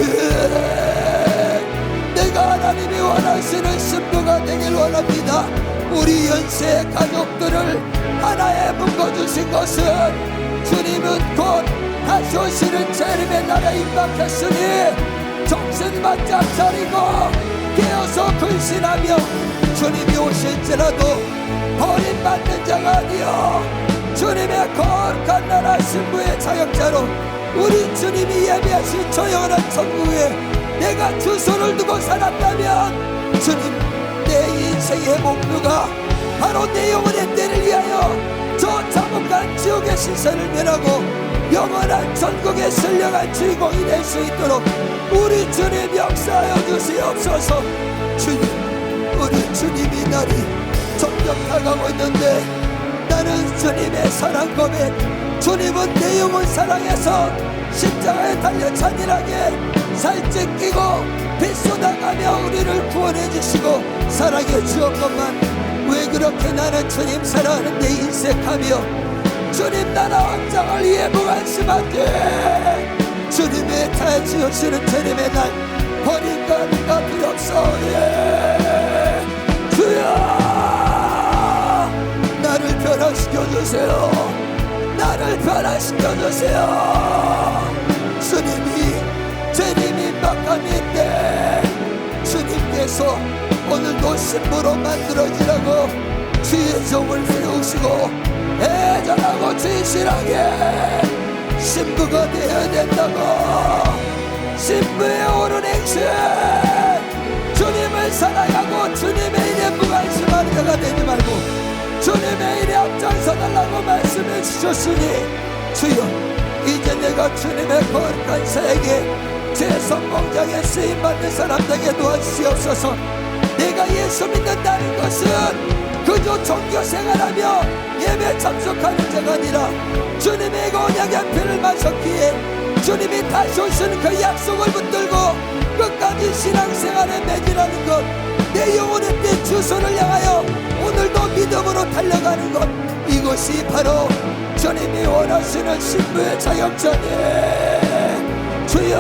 내가 하나님이 원하시는 신부가 되길 원합니다. 우리 연세 가족들을 하나에 묶어주신 것은 주님은 곧 다시 오시는 재림의 날에 임박했으니 정신 바짝 차리고 깨어서 근신하며 주님이 오실지라도 버림받는 자가 아니여 주님의 거룩한 나라 신부의 자격자로 우리 주님이 예비하신 저 영원한 천국에 내가 주소를 두고 살았다면 주님 내 인생의 목표가 바로 내 영혼의 때를 위하여 저 자복한 지옥의 신세를 면하고 영원한 천국에 승려간 주인공이 될 수 있도록 우리 주님 역사하여 주시옵소서. 주님 우리 주님이 날이 점점 다가오고 있는데 나는 주님의 사랑 고백 주님은 내 영혼 사랑해서 십자가에 달려 잔인하게 살ጭ 끼고 빗쏟아가며 우리를 구원해 주시고 사랑해 주었건만 왜 그렇게 나는 주님 사랑하는데 인색하며 주님 나라 왕장을 위해 무관심한지 주님의 다시 오시는 재림의 날 버린 것가 두렵사오니 주여 나를 변화시켜주세요. 나를 변화시켜주세요. 주님이 재림이 임박함이 때 주님께서 오늘도 신부로 만들어지라고 주의 종을 세우시고 애절하고 진실하게 신부가 되어야 된다고 신부의 옳은 행실 주님을 사랑하고 주님의 일에 무관심하는 자가 되지 말고 주님의 일에 앞장서 달라고 말씀해 주셨으니 주여 이제 내가 주님의 거룩한 사에게 제 선봉장에 쓰임받는 사람들에게 도와주시옵소서. 내가 예수 믿는다는 것은 그저 종교 생활하며 예배 참석하는 자가 아니라 주님의 언약의 피를 마셨기에 주님이 다시 오시는 그 약속을 붙들고 끝까지 신앙생활에 매진하는 것, 내 영혼의 때 주소를 향하여 오늘도 믿음으로 달려가는 것, 이것이 바로 주님이 원하시는 신부의 자격전이에요. 주여,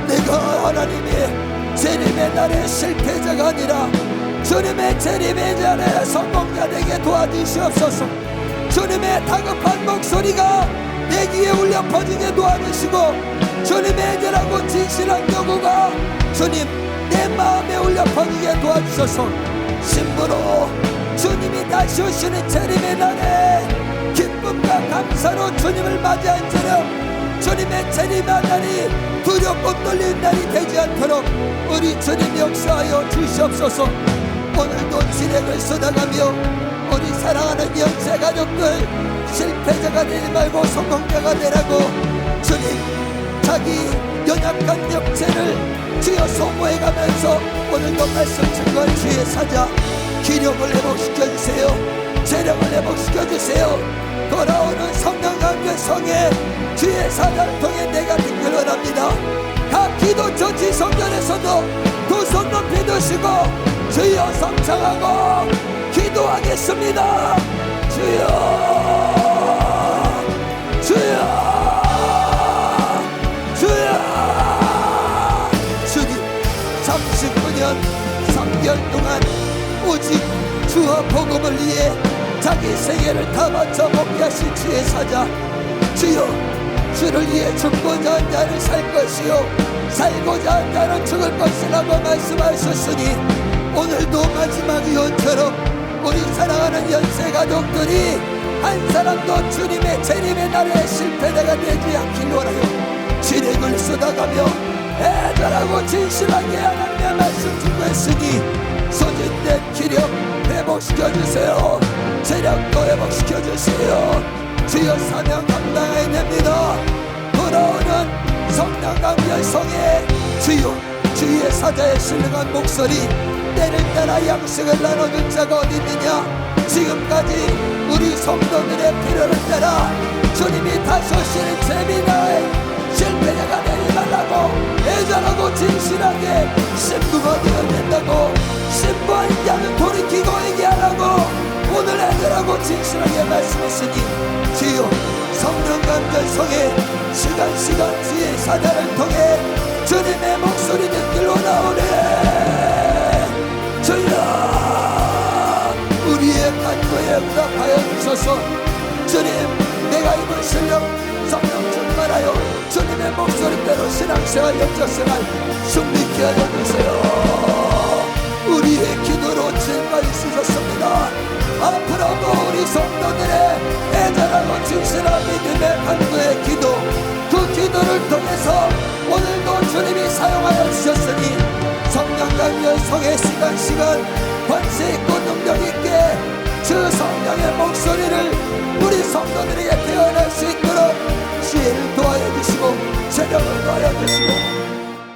내가 하나님의 재림의 날에 실패자가 아니라 주님의 재림의 날에 성공자 되게 도와주시옵소서. 주님의 다급한 목소리가 내 귀에 울려 퍼지게 도와주시고, 주님의 애절하고 진실한 요구가 주님 내 마음에 울려 퍼지게 도와주셔서, 신부로 주님이 다시 오시는 재림의 날에 기쁨과 감사로 주님을 맞이한 처럼 주님의 재림의 날이 두렵고 떨리는 날이 되지 않도록 우리 주님 역사하여 주시옵소서. 오늘도 진액을 쏟아가며 우리 사랑하는 연세 가족들 실패자가 되지 말고 성공자가 되라고, 주님 자기 연약한 육체를 주여 소모해가면서 오늘도 말씀 증거할 주의 사자 기력을 회복시켜주세요. 재력을 회복시켜주세요. 돌아오는 성령 강결성에 주의 사자를 통해 내가 듣길 원합니다. 각 기도처 지성전에서도 두 손 높이 드시고 주여 성창하고 기도하겠습니다. 주여, 주여, 주여. 주님 39년 3개월 동안 오직 주와 복음을 위해 자기 생애를 다 바쳐 목회하신 주의 사자, 주여, 주를 위해 죽고자 한 자는 살 것이요 살고자 한 자는 죽을 것이라고 말씀하셨으니, 오늘도 마지막 유언처럼 우리 사랑하는 연세 가족들이 한 사람도 주님의 재림의 날에 실패자가 되지 않길 원하여 진액을 쏟아가며 애절하고 진실하게 하나님의 말씀 증거했으니, 소진된 기력 회복시켜주세요. 재력도 회복시켜주세요. 주여 사명 감당해야 됩니다. 돌아오는 성령 강결성에 주여 주의 사자의 신령한 목소리, 때를 따라 양식을 나눠준 자가 어디 있느냐. 지금까지 우리 성도들의 필요를 따라 주님이 다시 오시는 재미나에 실패자가 되지 말라고 애절하고 진실하게 신부가 되어야 된다고, 신부한 자는 돌이키고 얘기하라고 오늘 애절하고 진실하게 말씀했으니, 주여 성령 감결성에 시간 주의 사자를 통해 주님의 목소리 듣길 원하오네. 주여 우리의 간구에 응답하여 주셔서, 주님 내가 입은 실력 성령 충만하여 주님의 목소리대로 신앙생활 영적생활 숨기게 하여 주세요. 우리의 기도로 증거해 주셨습니다. 앞으로도 우리 성도들의 애절하고 진실한 믿음의 간구의 기도, 그 기도를 통해서 오늘도 주님이 사용하여 주셨으니, 성령 강결성의 시간 권세 있고 능력 있게 주 성령의 목소리를 우리 성도들에게 태어날 수 있도록 지혜를 도하여 주시고 재력을 도하여 주시고,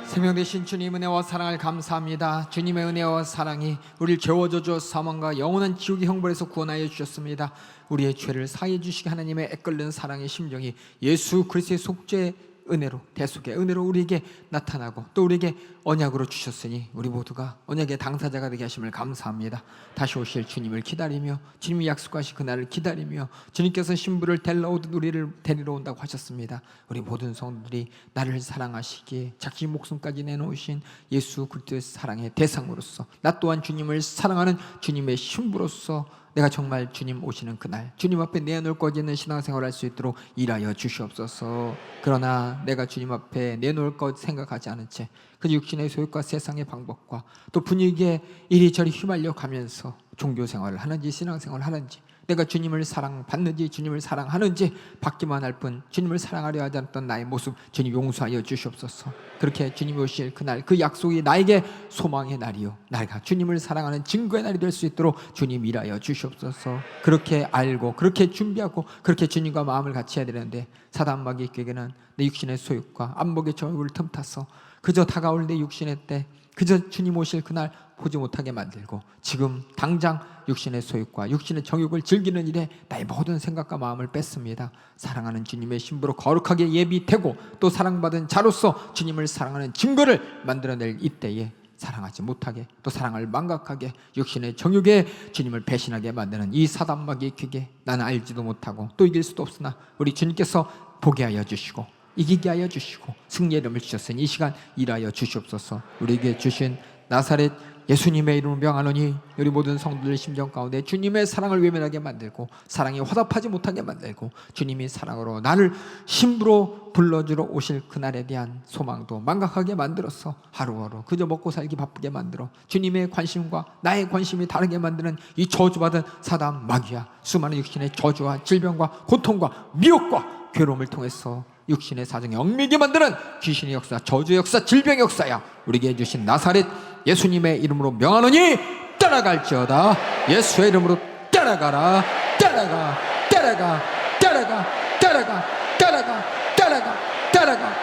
생명 되신 주님 은혜와 사랑을 감사합니다. 주님의 은혜와 사랑이 우리를 재워줘줘 사망과 영원한 지옥의 형벌에서 구원하여 주셨습니다. 우리의 죄를 사하여 주시게 하나님의 애끓는 사랑의 심정이 예수 그리스도의 속죄의 은혜로, 대속의 은혜로 우리에게 나타나고 또 우리에게 언약으로 주셨으니 우리 모두가 언약의 당사자가 되게 하심을 감사합니다. 다시 오실 주님을 기다리며, 주님이 약속하신 그날을 기다리며, 주님께서 신부를 데리러 오듯 우리를 데리러 온다고 하셨습니다. 우리 모든 성도들이 나를 사랑하시기에 자기 목숨까지 내놓으신 예수 그리스도의 사랑의 대상으로서, 나 또한 주님을 사랑하는 주님의 신부로서 내가 정말 주님 오시는 그날 주님 앞에 내놓을 것 있는 신앙생활을 할 수 있도록 일하여 주시옵소서. 그러나 내가 주님 앞에 내놓을 것 생각하지 않은 채 그 육신의 소욕과 세상의 방법과 또 분위기에 이리저리 휘말려 가면서 종교생활을 하는지 신앙생활을 하는지, 내가 주님을 사랑받는지 주님을 사랑하는지 받기만 할 뿐 주님을 사랑하려 하지 않던 나의 모습 주님 용서하여 주시옵소서. 그렇게 주님이 오실 그날, 그 약속이 나에게 소망의 날이요 내가 주님을 사랑하는 증거의 날이 될 수 있도록 주님 일하여 주시옵소서. 그렇게 알고 그렇게 준비하고 그렇게 주님과 마음을 같이 해야 되는데, 사단 마귀에게는 내 육신의 소욕과 안목의 저욕을 틈타서 그저 다가올 내 육신의 때, 그저 주님 오실 그날 보지 못하게 만들고 지금 당장 육신의 소욕과 육신의 정욕을 즐기는 일에 나의 모든 생각과 마음을 뺐습니다. 사랑하는 주님의 신부로 거룩하게 예비되고 또 사랑받은 자로서 주님을 사랑하는 증거를 만들어낼 이때에 사랑하지 못하게 또 사랑을 망각하게 육신의 정욕에 주님을 배신하게 만드는 이 사단마귀의 기계 나는 알지도 못하고 또 이길 수도 없으나 우리 주님께서 보게 하여 주시고 이기게 하여 주시고 승리의 이름을 주셨으니 이 시간 일하여 주시옵소서. 우리에게 주신 나사렛 예수님의 이름으로 명하노니 우리 모든 성도들의 심정 가운데 주님의 사랑을 외면하게 만들고 사랑에 화답하지 못하게 만들고 주님이 사랑으로 나를 신부로 불러주러 오실 그날에 대한 소망도 망각하게 만들어서 하루하루 그저 먹고 살기 바쁘게 만들어 주님의 관심과 나의 관심이 다르게 만드는 이 저주받은 사단 마귀야 수많은 육신의 저주와 질병과 고통과 미혹과 괴로움을 통해서 육신의 사정에 얽매이게 만드는 귀신의 역사, 저주의 역사, 질병의 역사야 우리에게 주신 나사렛 예수님의 이름으로 명하노니 따라갈지어다. 예수의 이름으로 따라가라. 따라가 따라가 따라가 따라가 따라가 따라가 따라가 따라가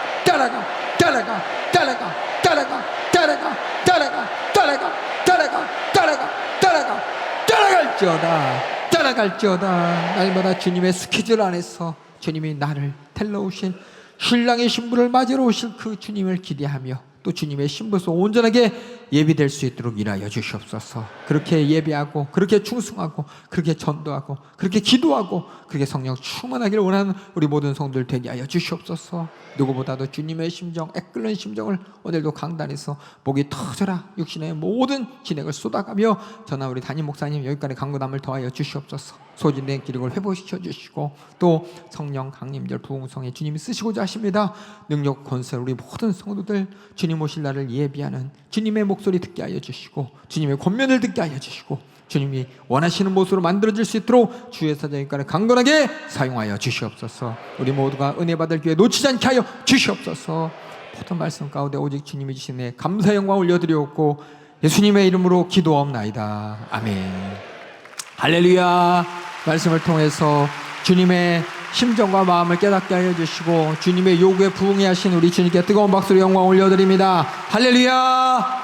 따라가 따라가 따라가 따라가 따라가 따라가 따라가 따라가 따라가 따라갈지어다. 따라갈지어다. 날마다 주님의 스케줄 안에서 주님이 나를 데려 오신 신랑의 신부를 맞으러 오실 그 주님을 기대하며 또 주님의 신부로서 온전하게 예비될 수 있도록 일하여 주시옵소서. 그렇게 예배하고 그렇게 충성하고 그렇게 전도하고 그렇게 기도하고 그렇게 성령 충만하기를 원하는 우리 모든 성도들 되게 하여 주시옵소서. 누구보다도 주님의 심정, 애끓는 심정을 오늘도 강단에서 목이 터져라 육신의 모든 진액을 쏟아가며 저나 우리 담임 목사님 여기까지 강구담을 더하여 주시옵소서. 소진된 기력을 회복시켜 주시고 또 성령 강림절 부흥성에 주님이 쓰시고자 하십니다. 능력 권세 우리 모든 성도들 주님 오실 날을 예비하는 주님의 목소리 듣게 하여 주시고 주님의 권면을 듣게 하여 주시고 주님이 원하시는 모습으로 만들어질 수 있도록 주의 사자니까를 강건하게 사용하여 주시옵소서. 우리 모두가 은혜 받을 기회 놓치지 않게 하여 주시옵소서. 모든 말씀 가운데 오직 주님이 주신 내 감사 영광 올려드리옵고 예수님의 이름으로 기도하옵나이다. 아멘. 할렐루야. 말씀을 통해서 주님의 심정과 마음을 깨닫게 하여 주시고 주님의 요구에 부응해 하신 우리 주님께 뜨거운 박수로 영광 올려드립니다. 할렐루야.